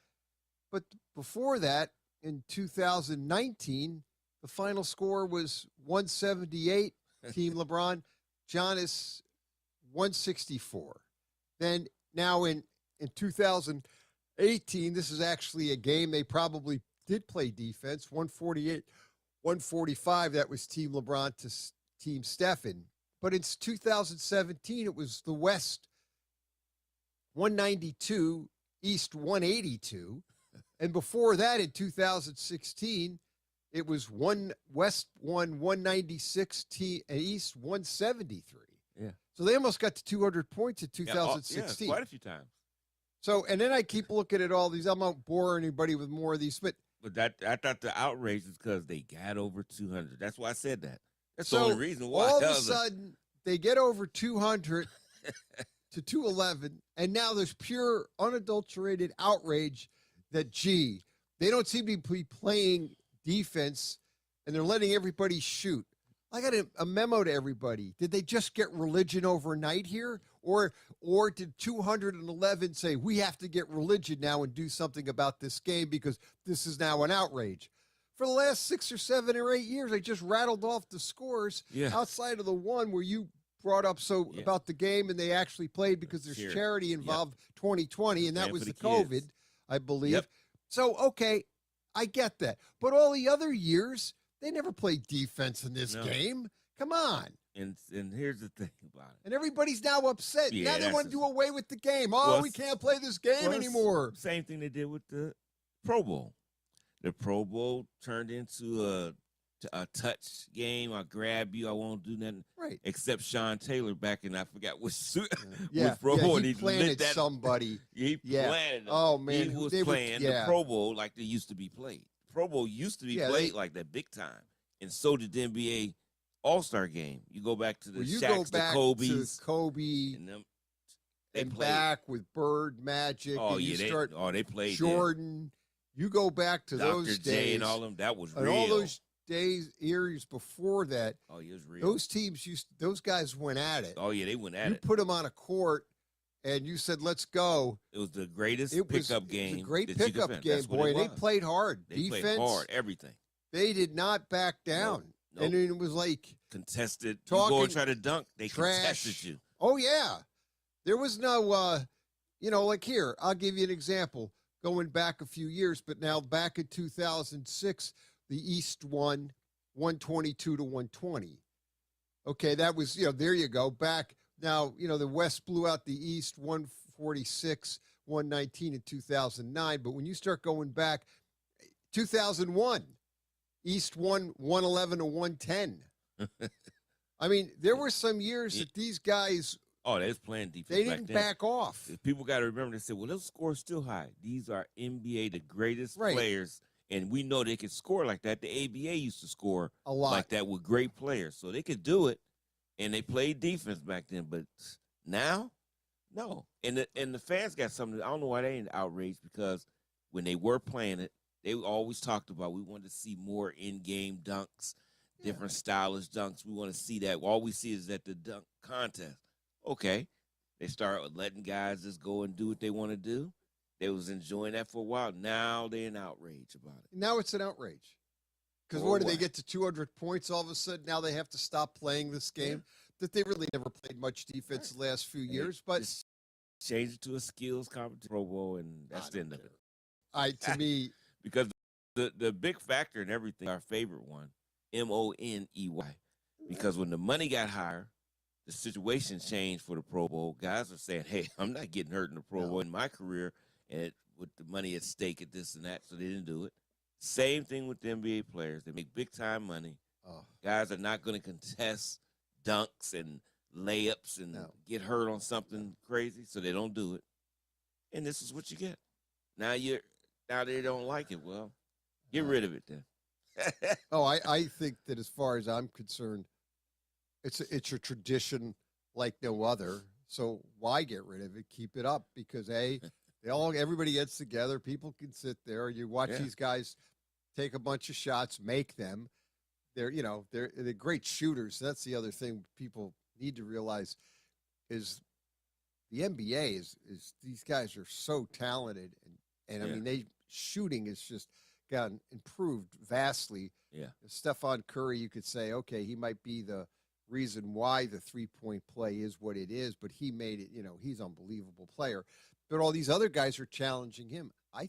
Speaker 4: But before that, in 2019, the final score was 178, Team LeBron, Giannis 164. Then now in 2018, this is actually a game they probably did play defense, 148, 145. That was Team LeBron to Team Stephen. But in 2017, it was the West 192, East 182. And before that, in 2016, it was West 196, East 173.
Speaker 5: Yeah.
Speaker 4: So they almost got to 200 points in 2016.
Speaker 5: Yeah, quite a few times.
Speaker 4: So, and then I keep looking at all these. I won't bore anybody with more of these, but
Speaker 5: that I thought the outrage is because they got over 200. That's why I said that. That's
Speaker 4: so
Speaker 5: the only reason why.
Speaker 4: All of a sudden, they get over 200 to 211, and now there's pure, unadulterated outrage that, gee, they don't seem to be playing defense, and they're letting everybody shoot. I got a memo to everybody. Did they just get religion overnight here? Or did 211 say, we have to get religion now and do something about this game because this is now an outrage? For the last 6 or 7 or 8 years, I just rattled off the scores outside of the one where you brought up about the game, and they actually played because there's
Speaker 5: Charity.
Speaker 4: charity involved 2020, and that
Speaker 5: Playing
Speaker 4: was
Speaker 5: for
Speaker 4: the
Speaker 5: the kids.
Speaker 4: COVID, I believe.
Speaker 5: Yep.
Speaker 4: So, okay, I get that. But all the other years, they never played defense in this game. Come on.
Speaker 5: And here's the thing about it.
Speaker 4: And everybody's now upset.
Speaker 5: Yeah,
Speaker 4: now they
Speaker 5: that's
Speaker 4: want to do away with the game.
Speaker 5: Well,
Speaker 4: We can't play this game anymore.
Speaker 5: Same thing they did with the Pro Bowl. The Pro Bowl turned into a touch game. I grab you. I won't do nothing.
Speaker 4: Right.
Speaker 5: Except Sean Taylor back in, I forgot which
Speaker 4: Yeah,
Speaker 5: Pro Bowl.
Speaker 4: he planted somebody.
Speaker 5: He planted them.
Speaker 4: Oh, man.
Speaker 5: He was playing the Pro Bowl like they used to be played. Pro Bowl used to be played like that big time. And so did the NBA All-Star game. You go back to the Shaqs, the Kobe's.
Speaker 4: To Kobe
Speaker 5: and them.
Speaker 4: And back with Bird, Magic.
Speaker 5: Oh,
Speaker 4: and
Speaker 5: yeah. They played
Speaker 4: Jordan. You go back to
Speaker 5: Dr.
Speaker 4: those
Speaker 5: J
Speaker 4: days.
Speaker 5: and all them. That was
Speaker 4: and
Speaker 5: real.
Speaker 4: all those years before that.
Speaker 5: Oh, it was real.
Speaker 4: Those teams those guys went at it.
Speaker 5: Oh, yeah, they went at it.
Speaker 4: You put them on a court, and you said, "Let's go."
Speaker 5: It was the greatest pickup game.
Speaker 4: It was a great
Speaker 5: that you could
Speaker 4: pickup
Speaker 5: win.
Speaker 4: game,
Speaker 5: That's what
Speaker 4: boy.
Speaker 5: it
Speaker 4: They
Speaker 5: was.
Speaker 4: played hard.
Speaker 5: They
Speaker 4: Defense,
Speaker 5: played hard. Everything.
Speaker 4: They did not back down.
Speaker 5: Nope.
Speaker 4: And it was like
Speaker 5: contested. You
Speaker 4: talking
Speaker 5: go and try to dunk. They
Speaker 4: trash.
Speaker 5: contested you.
Speaker 4: Oh yeah, there was no. Like here, I'll give you an example. Going back a few years, but now back in 2006, the East won 122-120. Okay, that was, there you go. Back now, the West blew out the East 146-119 in 2009. But when you start going back, 2001, East won 111-110. I mean, there were some years that these guys.
Speaker 5: Oh, they was playing defense.
Speaker 4: They didn't back off.
Speaker 5: People got to remember, they said, well, those scores still high. These are NBA, the greatest players, and we know they can score like that. The ABA used to score
Speaker 4: a lot
Speaker 5: like that with great players, so they could do it, and they played defense back then. But now, no. And the fans got something. I don't know why they ain't outraged, because when they were playing it, they always talked about we wanted to see more in-game dunks, different stylish dunks. We want to see that. All we see is that the dunk contest. Okay, they start letting guys just go and do what they want to do. They was enjoying that for a while. Now they're in outrage about it.
Speaker 4: Now it's an outrage. Because what did they get to 200 points all of a sudden? Now they have to stop playing this game that they really never played much defense the last few years. But
Speaker 5: change it to a skills competition, Pro Bowl, and that's the end of it.
Speaker 4: To me,
Speaker 5: because the big factor in everything, our favorite one, MONEY, because when the money got higher, the situation changed for the Pro Bowl. Guys are saying, hey, I'm not getting hurt in the Pro Bowl in my career, and with the money at stake at this and that, so they didn't do it. Same thing with the NBA players. They make big-time money. Guys are not going to contest dunks and layups and get hurt on something crazy, so they don't do it. And this is what you get. Now they don't like it. Well, get rid of it then.
Speaker 4: I think that as far as I'm concerned, it's a tradition like no other. So why get rid of it? Keep it up, because everybody gets together. People can sit there. You watch these guys take a bunch of shots, make them. They're great shooters. That's the other thing people need to realize is the NBA is these guys are so talented, and I mean shooting has just gotten improved vastly.
Speaker 5: Yeah,
Speaker 4: Stephon Curry, you could say, okay, he might be the reason why the three-point play is what it is, but he made it, he's an unbelievable player. But all these other guys are challenging him. I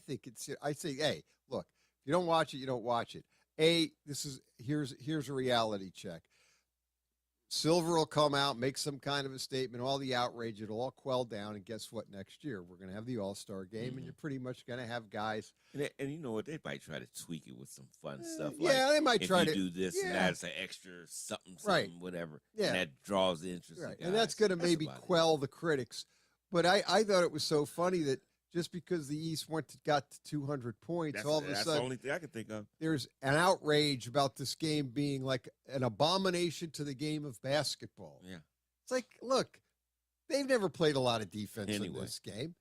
Speaker 4: say, hey, look, if you don't watch it, you don't watch it. Here's a reality check. Silver will come out, make some kind of a statement, all the outrage, it'll all quell down, and guess what? Next year, we're going to have the All-Star game, and you're pretty much going to have guys.
Speaker 5: And you know what? They might try to tweak it with some fun stuff.
Speaker 4: Yeah, they might try to
Speaker 5: do this and that's an extra something, whatever.
Speaker 4: Yeah.
Speaker 5: And that draws the interest.
Speaker 4: Right.
Speaker 5: Of guys.
Speaker 4: And that's going to maybe quell the critics. But I thought it was so funny that just because the East got to 200 points, all of a sudden,
Speaker 5: that's the only thing I can think of.
Speaker 4: There's an outrage about this game being like an abomination to the game of basketball.
Speaker 5: Yeah.
Speaker 4: It's like, look, they've never played a lot of defense in this game.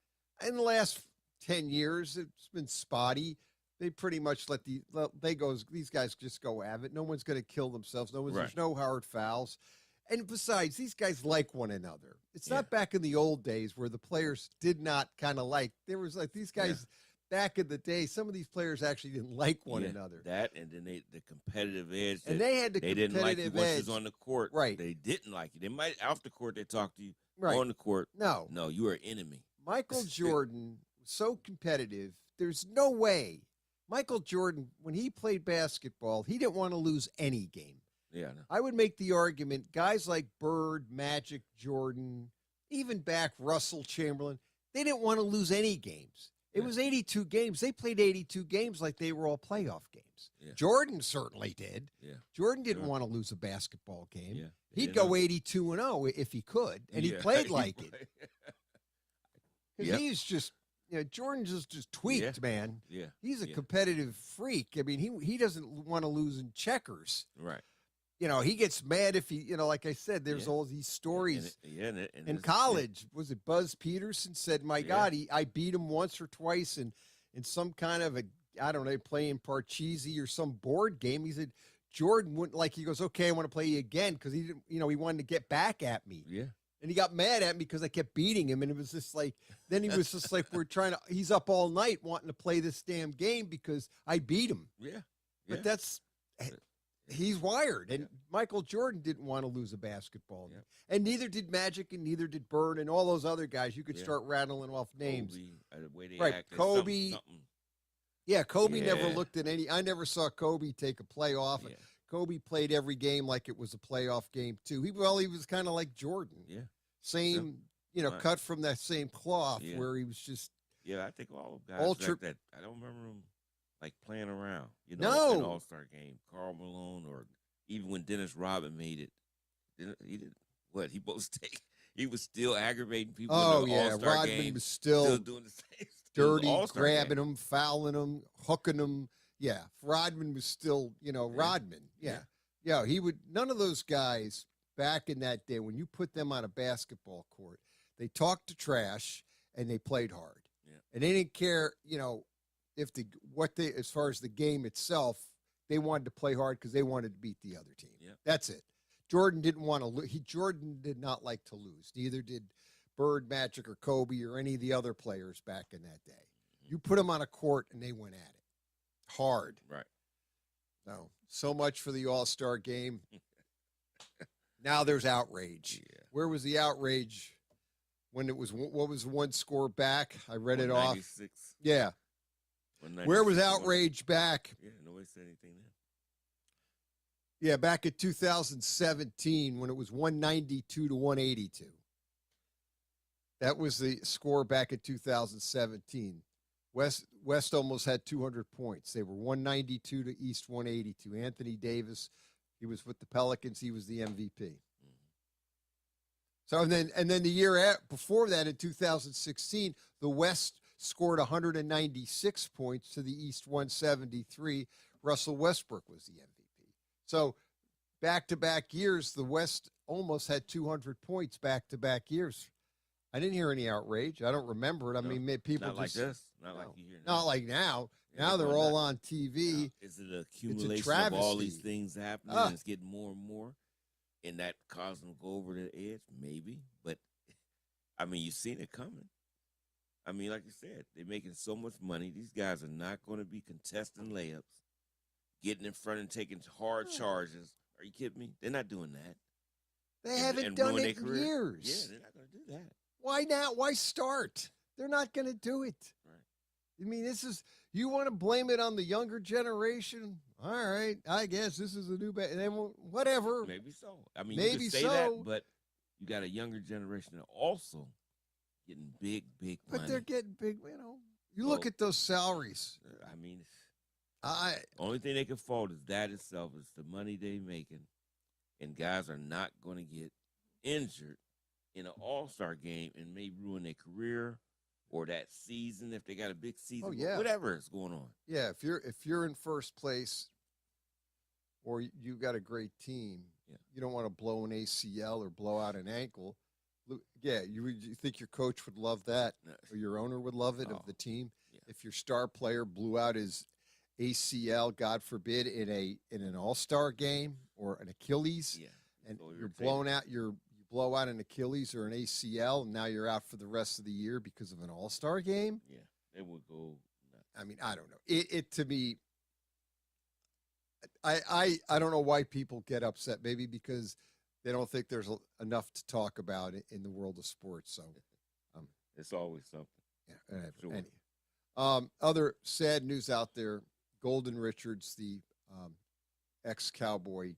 Speaker 4: In the last 10 years, it's been spotty. They pretty much these guys just go have it. No one's going to kill themselves. There's no hard fouls. And besides, these guys like one another. It's not back in the old days where the players did not kind of like. There was like these guys, back in the day, some of these players actually didn't like one another.
Speaker 5: That, and then the competitive edge.
Speaker 4: And they had the
Speaker 5: they didn't like you
Speaker 4: competitive
Speaker 5: once
Speaker 4: edge.
Speaker 5: you was on the court.
Speaker 4: Right.
Speaker 5: They didn't like you. They might off the court they talk to you.
Speaker 4: Right.
Speaker 5: On the court.
Speaker 4: No,
Speaker 5: you were an enemy.
Speaker 4: Michael Jordan was so competitive. There's no way. Michael Jordan, when he played basketball, he didn't want to lose any game.
Speaker 5: Yeah, I know.
Speaker 4: I would make the argument guys like Bird, Magic, Jordan, even back Russell, Chamberlain, they didn't want to lose any games. It was 82 games. They played 82 games like they were all playoff games.
Speaker 5: Yeah.
Speaker 4: Jordan certainly did.
Speaker 5: Yeah.
Speaker 4: Jordan didn't want to lose a basketball game.
Speaker 5: Yeah.
Speaker 4: He'd go 82-0 if he could, and he played like it. Because he's just, Jordan's just tweaked, man.
Speaker 5: Yeah.
Speaker 4: He's a competitive freak. I mean, he doesn't want to lose in checkers.
Speaker 5: Right.
Speaker 4: He gets mad if he, like I said, there's all these stories. In college, was it Buzz Peterson said, my God, I beat him once or twice in some kind of playing Parcheesi or some board game. He said, Jordan wouldn't he goes, okay, I want to play you again because he didn't, he wanted to get back at me.
Speaker 5: Yeah.
Speaker 4: And he got mad at me because I kept beating him. And it was just then he was just he's up all night wanting to play this damn game because I beat him.
Speaker 5: Yeah.
Speaker 4: But he's wired. And Michael Jordan didn't want to lose a basketball.
Speaker 5: Yeah.
Speaker 4: And neither did Magic and neither did Bird and all those other guys. You could start rattling off names.
Speaker 5: Kobe, the way they
Speaker 4: right.
Speaker 5: acted,
Speaker 4: Kobe.
Speaker 5: something.
Speaker 4: Yeah, Kobe never looked at I never saw Kobe take a playoff.
Speaker 5: Yeah.
Speaker 4: Kobe played every game like it was a playoff game too. He was kind of like Jordan.
Speaker 5: Yeah.
Speaker 4: Same, cut from that same cloth where he was just.
Speaker 5: Yeah, I think all guys like that. I don't remember him playing around. In an All-Star game, Karl Malone, or even when Dennis Rodman made it. He did what? He was still aggravating people.
Speaker 4: Oh
Speaker 5: in the
Speaker 4: yeah,
Speaker 5: All-Star
Speaker 4: Rodman
Speaker 5: game,
Speaker 4: was still
Speaker 5: doing the same.
Speaker 4: Dirty, grabbing them, fouling them, hooking them. Yeah, Rodman was still, Rodman. Yeah, he would. None of those guys back in that day, when you put them on a basketball court, they talked to trash and they played hard.
Speaker 5: Yeah.
Speaker 4: And they didn't care, if as far as the game itself, they wanted to play hard because they wanted to beat the other team.
Speaker 5: Yeah.
Speaker 4: That's it. Jordan didn't want to lose. Jordan did not like to lose. Neither did Bird, Magic, or Kobe, or any of the other players back in that day. You put them on a court and they went at it hard.
Speaker 5: Right.
Speaker 4: So much for the All-Star game. Now there's outrage.
Speaker 5: Yeah.
Speaker 4: Where was the outrage when it was? What was one score back? I read it off. Yeah. Where was outrage back?
Speaker 5: Yeah, nobody said anything then.
Speaker 4: Yeah, back in 2017 when it was 192 to 182. That was the score back in 2017. West almost had 200 points. They were 192 to East 182. Anthony Davis, he was with the Pelicans. He was the MVP.
Speaker 5: Mm-hmm.
Speaker 4: So and then the year before that in 2016, the West scored 196 points to the East 173. Russell Westbrook was the MVP. So back-to-back years, the West almost had 200 points back-to-back years. I didn't hear any outrage. I don't remember it. I mean, people
Speaker 5: not
Speaker 4: just
Speaker 5: like this. Not like you hear.
Speaker 4: Not like now.
Speaker 5: Yeah,
Speaker 4: now they're all on TV.
Speaker 5: Now, is it an accumulation of all these things happening? And it's getting more and more, and that causing them to go over the edge? Maybe, but I mean, you've seen it coming. I mean, like you said, they're making so much money. These guys are not going to be contesting layups, getting in front and taking hard charges. Are you kidding me? They're not doing that.
Speaker 4: They haven't done it in years.
Speaker 5: Yeah, they're not going to do that.
Speaker 4: Why now? Why start? They're not going to do it.
Speaker 5: Right.
Speaker 4: I mean, you want to blame it on the younger generation? All right, I guess this is a new whatever.
Speaker 5: Maybe so. I mean,
Speaker 4: maybe
Speaker 5: you can say that, but you got a younger generation that also getting big money.
Speaker 4: But they're getting big, You look at those salaries.
Speaker 5: I mean, only thing they can fault is that itself is the money they making, and guys are not going to get injured in an all-star game and may ruin their career or that season if they got a big season.
Speaker 4: Oh, yeah.
Speaker 5: Whatever is going on.
Speaker 4: Yeah, if you're in first place or you got a great team, you don't want to blow an ACL or blow out an ankle. Yeah, you think your coach would love that, or your owner would love it of the team.
Speaker 5: Yeah.
Speaker 4: If your star player blew out his ACL, God forbid, in an all-star game or an Achilles, and you're blown out, you blow out an Achilles or an ACL, and now you're out for the rest of the year because of an all-star game.
Speaker 5: Yeah, they would go nuts.
Speaker 4: I mean, I don't know. It to me, I don't know why people get upset. Maybe because they don't think there's enough to talk about in the world of sports. So
Speaker 5: it's always something.
Speaker 4: Yeah. Sure. Other sad news out there: Golden Richards, the ex-Cowboy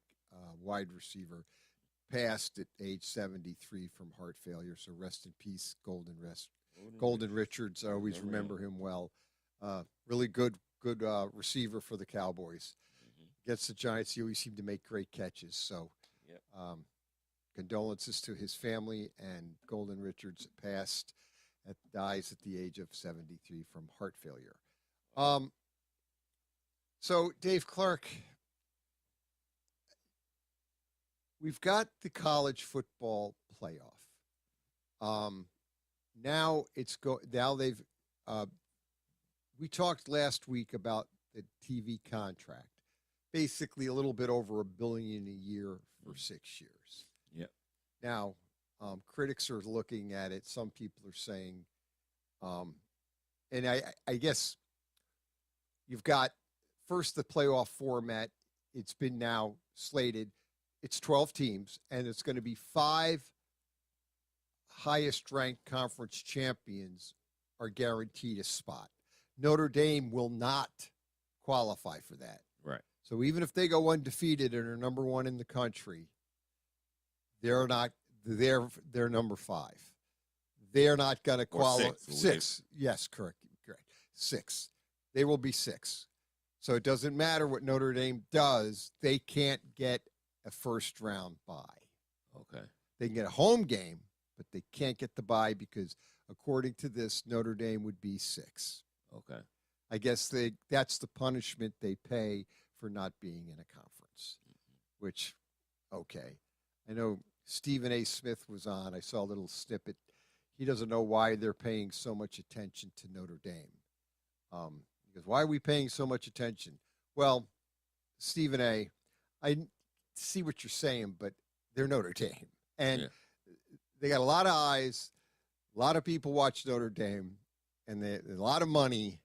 Speaker 4: wide receiver, passed at age 73 from heart failure. So rest in peace, Golden Richards. I always remember him well. Really good receiver for the Cowboys. Against the Giants, he always seemed to make great catches. So condolences to his family, and Golden Richards dies at the age of 73 from heart failure. So Dave Clark, we've got the college football playoff. Now they've we talked last week about the TV contract. Basically a little bit over $1 billion a year for 6 years.
Speaker 5: Yep.
Speaker 4: Now, critics are looking at it. Some people are saying, and I guess you've got first the playoff format. It's been now slated. It's 12 teams, and it's going to be 5 highest-ranked conference champions are guaranteed a spot. Notre Dame will not qualify for that.
Speaker 5: Right.
Speaker 4: So even if they go undefeated and are number 1 in the country, they're number 5. They're not going to qualify. 6. Yes, correct. 6. They will be 6. So it doesn't matter what Notre Dame does. They can't get a first round bye.
Speaker 5: Okay.
Speaker 4: They can get a home game, but they can't get the bye because according to this, Notre Dame would be 6.
Speaker 5: Okay.
Speaker 4: I guess that's the punishment they pay for not being in a conference, which, okay. I know Stephen A. Smith was on. I saw a little snippet. He doesn't know why they're paying so much attention to Notre Dame. Because why are we paying so much attention? Well, Stephen A., I see what you're saying, but they're Notre Dame. And they got a lot of eyes. A lot of people watch Notre Dame, and a lot of money.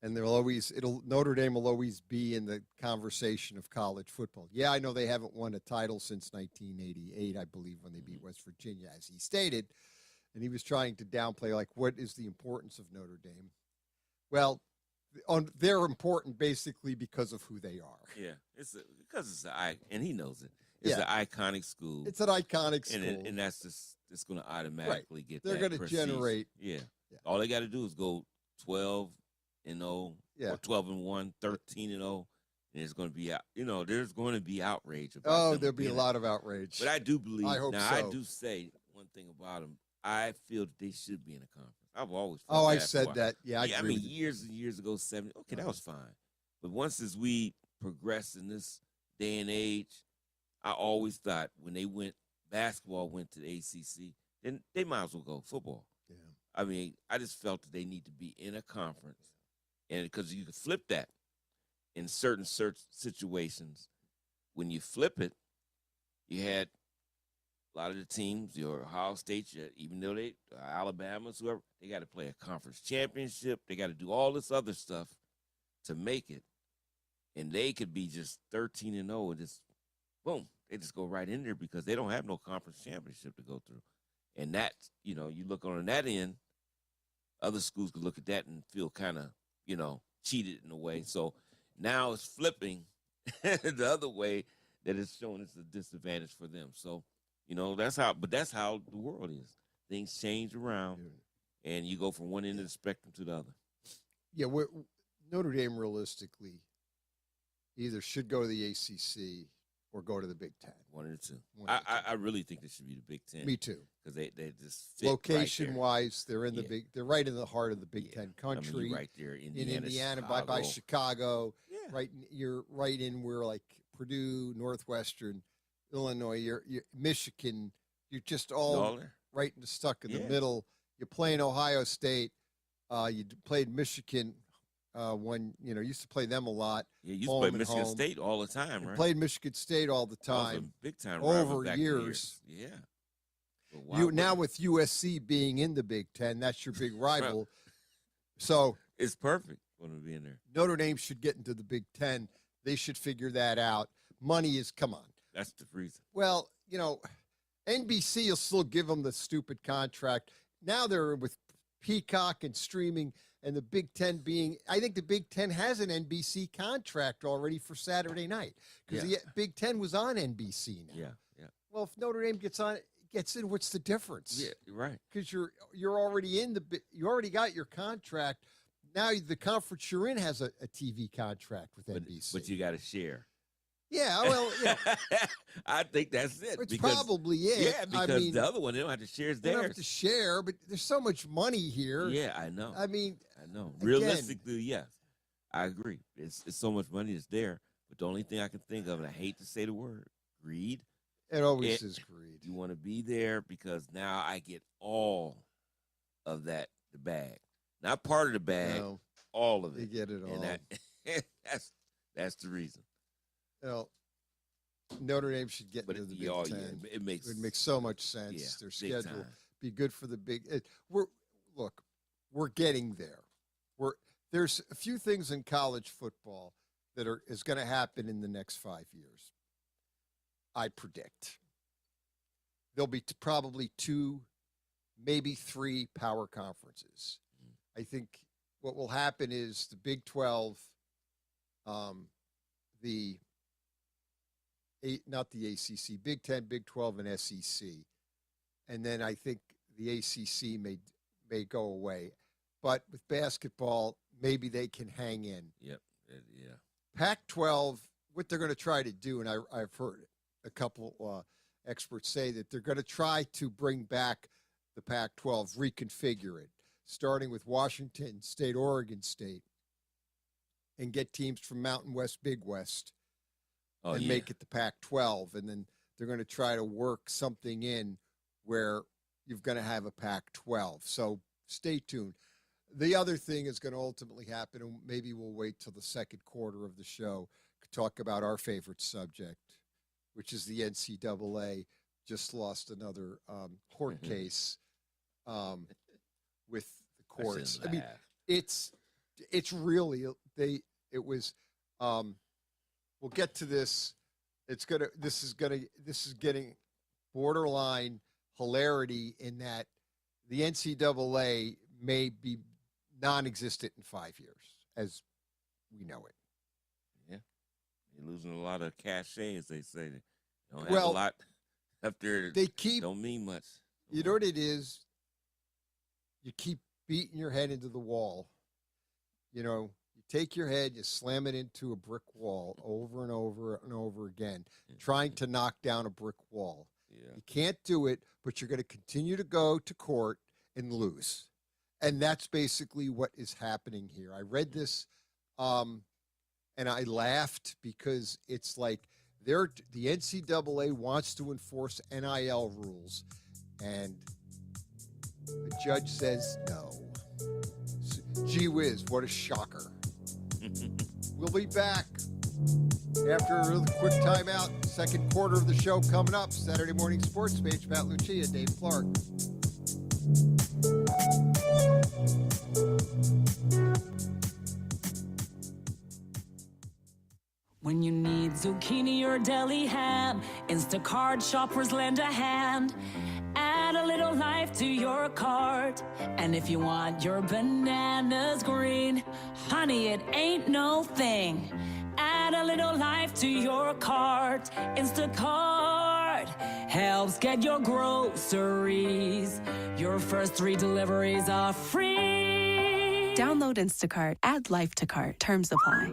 Speaker 4: And Notre Dame will always be in the conversation of college football. Yeah, I know they haven't won a title since 1988, I believe, when they beat West Virginia, as he stated. And he was trying to downplay, like, what is the importance of Notre Dame? Well, they're important basically because of who they are.
Speaker 5: Yeah, because it's and he knows it. It's an iconic school.
Speaker 4: It's an iconic school,
Speaker 5: and that's just it's going to automatically get.
Speaker 4: They're going to generate.
Speaker 5: Yeah. All they got to do is go 12-0, or 12-1, 13-0, and it's going to be out. There's going to be outrage about.
Speaker 4: Oh, there'll be a lot of outrage.
Speaker 5: But I do believe.
Speaker 4: I hope so.
Speaker 5: I do say one thing about them. I feel that they should be in a conference. I've always
Speaker 4: felt I said that. Yeah,
Speaker 5: I mean, years and years ago, 70. Okay, that was fine. But once as we progress in this day and age, I always thought when basketball went to the ACC, then they might as well go football.
Speaker 4: Yeah.
Speaker 5: I mean, I just felt that they need to be in a conference, and because you could flip that in certain situations. When you flip it, you had a lot of the teams, your Ohio State, even though they Alabama, whoever, they got to play a conference championship. They got to do all this other stuff to make it, and they could be just 13-0 and just boom, they just go right in there because they don't have no conference championship to go through. And that, you look on that end, other schools could look at that and feel kind of, cheated in a way. So now it's flipping the other way, that it's showing it's a disadvantage for them. So, that's how the world is. Things change around, and you go from one end of the spectrum to the other.
Speaker 4: Yeah, Notre Dame realistically either should go to the ACC or go to the Big Ten.
Speaker 5: One or two. I really think they should be the Big Ten.
Speaker 4: Me too.
Speaker 5: Because they just fit
Speaker 4: location-wise, they're in they're right in the heart of the Big Ten country.
Speaker 5: I mean, right there,
Speaker 4: Indiana,
Speaker 5: Chicago.
Speaker 4: by Chicago.
Speaker 5: Yeah.
Speaker 4: Right, you're right in where like Purdue, Northwestern, Illinois, you're Michigan. You're just all right stuck in the middle. You're playing Ohio State. You played Michigan. When used to play them a lot.
Speaker 5: Yeah, you used to play Michigan State all the time, right?
Speaker 4: Played Michigan State all the time,
Speaker 5: big time
Speaker 4: over years.
Speaker 5: Yeah.
Speaker 4: Now with USC being in the Big Ten, that's your big rival. So
Speaker 5: it's perfect. going to be in there.
Speaker 4: Notre Dame should get into the Big Ten. They should figure that out. Money is, come on.
Speaker 5: That's the reason.
Speaker 4: Well, NBC will still give them the stupid contract. Now they're with Peacock and streaming, and the Big Ten I think the Big Ten has an NBC contract already for Saturday night because the Big Ten was on NBC now.
Speaker 5: Yeah.
Speaker 4: Well, if Notre Dame gets in, what's the difference?
Speaker 5: Yeah, you're right.
Speaker 4: Because you're already you already got your contract. Now the conference you're in has a TV contract with NBC.
Speaker 5: But you got to share.
Speaker 4: Yeah, well,
Speaker 5: I think that's it.
Speaker 4: It's probably it.
Speaker 5: Yeah, because the other one, they don't have to share.
Speaker 4: They don't have to share, but there's so much money here.
Speaker 5: Yeah, I know.
Speaker 4: I know.
Speaker 5: Again, realistically, yes, I agree. It's so much money that's there. But the only thing I can think of, and I hate to say the word, greed.
Speaker 4: It always is greed.
Speaker 5: You want to be there because now I get all of that, the bag. Not part of the bag, all of it.
Speaker 4: You get it all.
Speaker 5: And that's the reason.
Speaker 4: Notre Dame should get into the Big Ten.
Speaker 5: Yeah, it would
Speaker 4: make so much sense.
Speaker 5: Yeah,
Speaker 4: their schedule
Speaker 5: time.
Speaker 4: Be good for the big. We're getting there. There's a few things in college football that is going to happen in the next 5 years. I predict there'll be probably 2, maybe 3 power conferences. I think what will happen is the Big 12, not the ACC, Big 10, Big 12, and SEC. And then I think the ACC may go away. But with basketball, maybe they can hang in.
Speaker 5: Yep. Yeah.
Speaker 4: Pac-12, what they're going to try to do, and I've heard a couple experts say that they're going to try to bring back the Pac-12, reconfigure it, starting with Washington State, Oregon State, and get teams from Mountain West, Big West, make it the Pac-12. And then they're going to try to work something in where you're going to have a Pac-12. So stay tuned. The other thing is going to ultimately happen, and maybe we'll wait till the second quarter of the show to talk about our favorite subject, which is the NCAA just lost another court case with the courts. I mean, it's really it was. We'll get to this. This is getting borderline hilarity in that the NCAA may be non-existent in 5 years, as we know it.
Speaker 5: Yeah, you're losing a lot of cachet, as they say. They don't have a lot up there. Don't mean much.
Speaker 4: You know what it is? You keep beating your head into the wall. You take your head, you slam it into a brick wall over and over and over again, trying to knock down a brick wall. Yeah. You can't do it, but you're going to continue to go to court and lose. And that's basically what is happening here. I read this and I laughed because it's like the NCAA wants to enforce NIL rules, and the judge says no. Gee whiz, what a shocker. We'll be back after a really quick timeout. Second quarter of the show coming up. Saturday Morning Sports Page, Pat Lucia, Dave Clark.
Speaker 6: When you need zucchini or deli ham, Instacart shoppers lend a hand. Add a little life to your cart. And if you want your bananas green, honey, it ain't no thing. Add a little life to your cart. Instacart helps get your groceries. Your first 3 deliveries are free.
Speaker 25: Download Instacart. Add life to cart. Terms apply.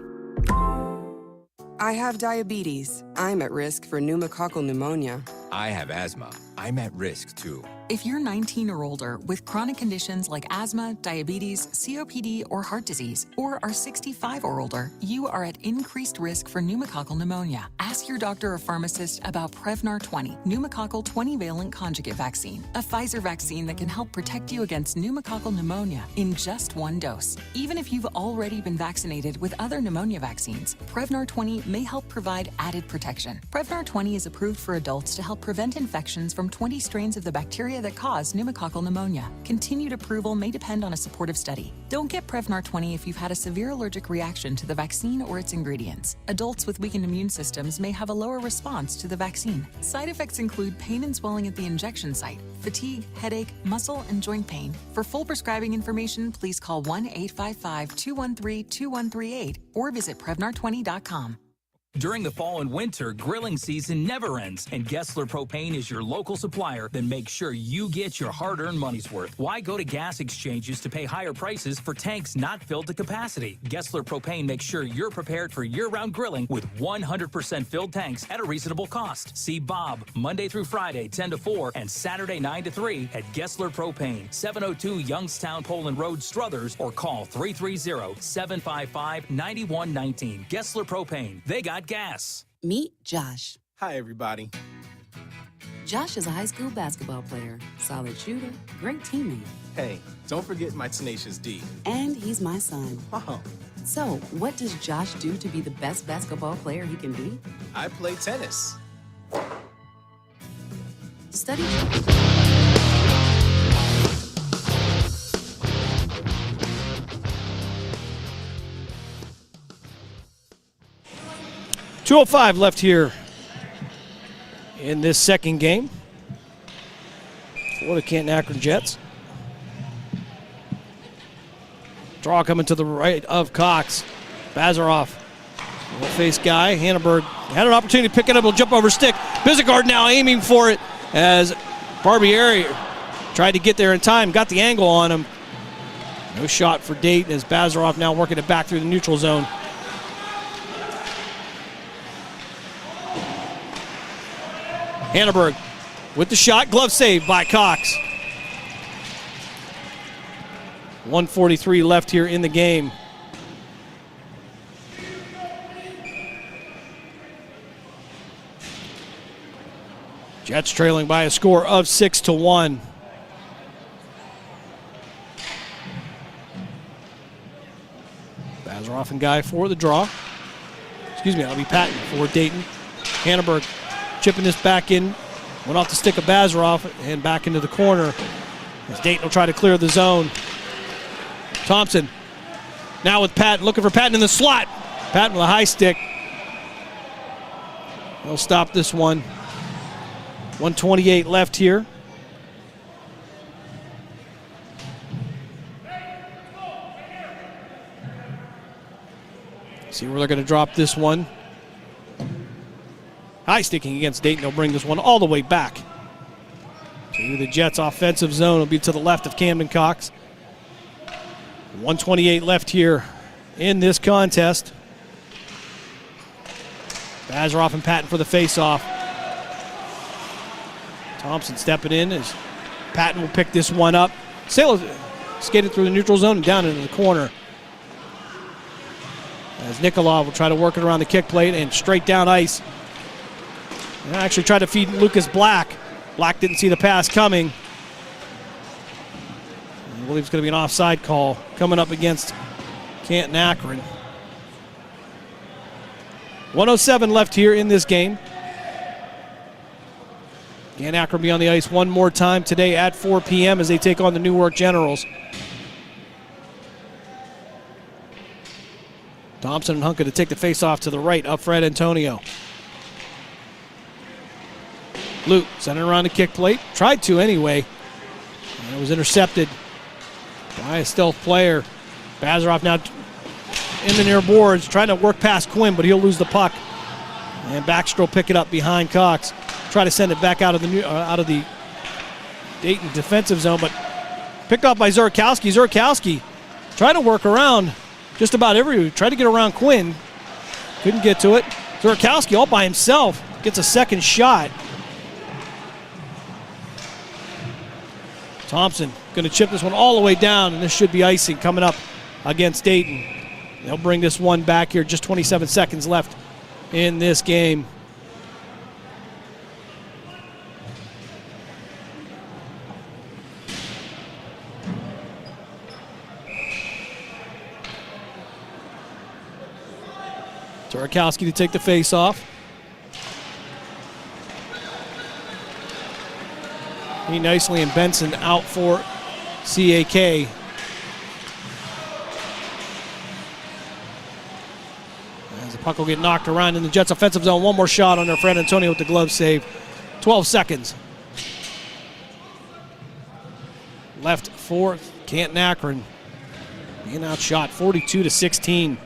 Speaker 25: I have diabetes. I'm at risk for pneumococcal pneumonia.
Speaker 26: I have asthma. I'm at risk too.
Speaker 27: If you're 19 or older with chronic conditions like asthma, diabetes, COPD, or heart disease, or are 65 or older, you are at increased risk for pneumococcal pneumonia. Ask your doctor or pharmacist about Prevnar 20, pneumococcal 20-valent conjugate vaccine, a Pfizer vaccine that can help protect you against pneumococcal pneumonia in just 1 dose. Even if you've already been vaccinated with other pneumonia vaccines, Prevnar 20 may help provide added protection. Prevnar 20 is approved for adults to help prevent infections from from 20 strains of the bacteria that cause pneumococcal pneumonia. Continued approval may depend on a supportive study. Don't get Prevnar 20 if you've had a severe allergic reaction to the vaccine or its ingredients. Adults with weakened immune systems may have a lower response to the vaccine. Side effects include pain and swelling at the injection site, fatigue, headache, muscle, and joint pain. For full prescribing information, please call 1-855-213-2138 or visit Prevnar20.com.
Speaker 18: During the fall and winter, grilling season never ends, and Gessler Propane is your local supplier that makes sure you get your hard-earned money's worth. Why go to gas exchanges to pay higher prices for tanks not filled to capacity? Gessler Propane makes sure you're prepared for year-round grilling with 100% filled tanks at a reasonable cost. See Bob Monday through Friday, 10 to 4, and Saturday, 9 to 3 at Gessler Propane, 702 Youngstown Poland Road, Struthers, or call 330-755-9119. Gessler Propane. They got gas.
Speaker 25: Meet Josh.
Speaker 2: Hi, everybody.
Speaker 25: Josh is a high school basketball player, solid shooter, great teammate.
Speaker 2: Hey, don't forget my tenacious D.
Speaker 25: And he's my son.
Speaker 2: Oh.
Speaker 25: So, what does Josh do to be the best basketball player he can be?
Speaker 2: I play tennis.
Speaker 25: Study.
Speaker 10: 2:05 left here in this second game for the Canton Akron Jets. Draw coming to the right of Cox. Bazaroff will face guy. Hannenberg had an opportunity to pick it up. He'll jump over stick. Bizigard now aiming for it as Barbieri tried to get there in time. Got the angle on him. No shot for Dayton as Bazaroff now working it back through the neutral zone. Hannenberg with the shot. Glove save by Cox. 1:43 left here in the game. Jets trailing by a score of 6-1. Bazaroff and Guy for the draw. Excuse me, that'll be Patton for Dayton. Hannenberg chipping this back in. Went off the stick of Bazaroff and back into the corner as Dayton will try to clear the zone. Thompson now with Patton, looking for Patton in the slot. Patton with a high stick. He'll stop this one. 1:28 left here. See where they're going to drop this one. High sticking against Dayton. They'll bring this one all the way back to the Jets' offensive zone. Will be to the left of Camden Cox. 1:28 left here in this contest. Bazaroff and Patton for the face-off. Thompson stepping in as Patton will pick this one up. Sailor skated through the neutral zone and down into the corner. As Nikolov will try to work it around the kick plate and straight down ice. And actually tried to feed Lucas Black. Black didn't see the pass coming. I believe it's going to be an offside call coming up against Canton Akron. 1:07 left here in this game. Canton Akron be on the ice one more time today at 4 p.m. as they take on the Newark Generals. Thompson and Hunka to take the face-off to the right of Fred Antonio. Lute sending around the kick plate. Tried to anyway. And it was intercepted by a stealth player. Bazaroff now in the near boards, trying to work past Quinn, but he'll lose the puck. And Backstro pick it up behind Cox. Try to send it back out of the Dayton defensive zone, but picked up by Zurkowski. Zurkowski trying to work around just about everywhere. Tried to get around Quinn. Couldn't get to it. Zurkowski all by himself gets a second shot. Thompson going to chip this one all the way down, and this should be icing coming up against Dayton. They'll bring this one back here. Just 27 seconds left in this game. Zurkowski to take the face off. He nicely, and Benson out for CAK. As the puck will get knocked around in the Jets' offensive zone. One more shot on their friend Antonio with the glove save. 12 seconds. Left for Canton Akron. Being outshot 42-16.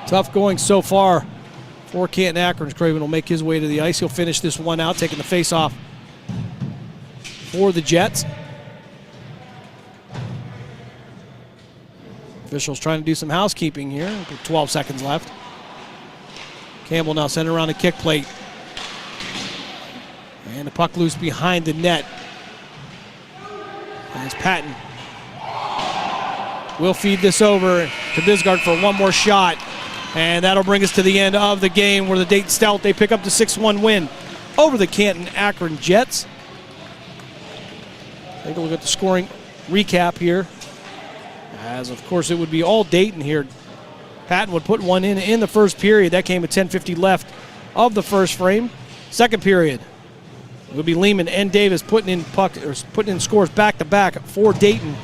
Speaker 10: Tough going so far for Canton Akron. Craven will make his way to the ice. He'll finish this one out, taking the face-off for the Jets. Officials trying to do some housekeeping here. 12 seconds left. Campbell now sent around the kick plate. And the puck loose behind the net. As Patton will feed this over to Bisgard for one more shot. And that'll bring us to the end of the game where the Dayton Stout, they pick up the 6-1 win over the Canton Akron Jets. Take a look at the scoring recap here. As, of course, it would be all Dayton here. Patton would put one in the first period. That came at 10:50 left of the first frame. Second period, it would be Lehman and Davis putting in scores back-to-back for Dayton,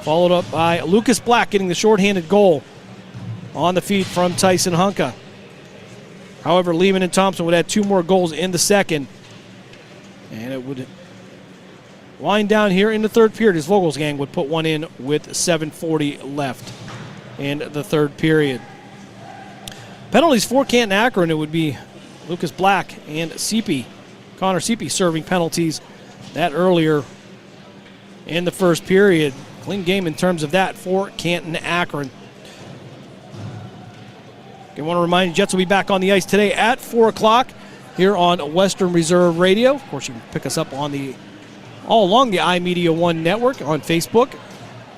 Speaker 10: followed up by Lucas Black getting the shorthanded goal on the feed from Tyson Hunka. However, Lehman and Thompson would add 2 more goals in the second, and it would wind down here in the third period as Vogel's gang would put one in with 7:40 left in the third period. Penalties for Canton Akron, it would be Lucas Black and Connor Seepy serving penalties that earlier in the first period. Clean game in terms of that for Canton Akron. I want to remind you, Jets will be back on the ice today at 4 o'clock here on Western Reserve Radio. Of course, you can pick us up on all along the iMedia1 network on Facebook,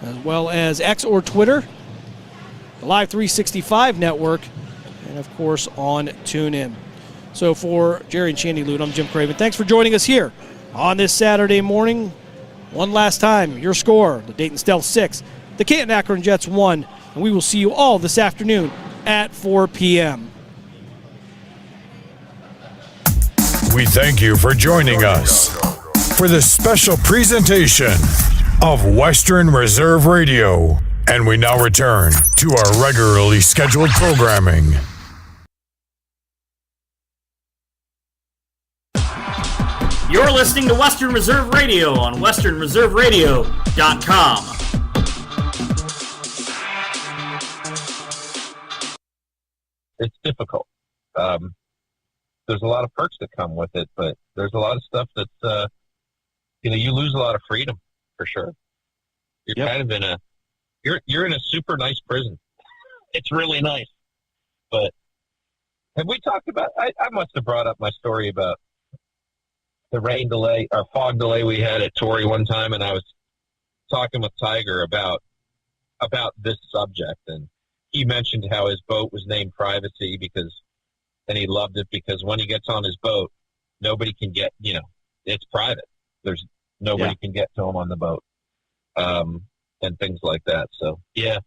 Speaker 10: as well as X or Twitter, the Live 365 network, and of course on TuneIn. So for Jerry and Shandy Lute, I'm Jim Craven. Thanks for joining us here on this Saturday morning. One last time, your score, the Dayton Stealth 6, the Canton Akron Jets 1, and we will see you all this afternoon at 4 p.m.
Speaker 13: We thank you for joining us for this special presentation of Western Reserve Radio. And we now return to our regularly scheduled programming.
Speaker 7: You're listening to Western Reserve Radio on westernreserveradio.com.
Speaker 9: It's difficult. There's a lot of perks that come with it, but there's a lot of stuff that's, you lose a lot of freedom for sure. You're kind of in you're in a super nice prison. It's really nice. But have we talked about, I must have brought up my story about the rain delay or fog delay we had at Torrey one time, and I was talking with Tiger about this subject, and he mentioned how his boat was named Privacy and he loved it because when he gets on his boat, nobody can get, it's private. There's nobody can get to him on the boat, and things like that. So, yeah.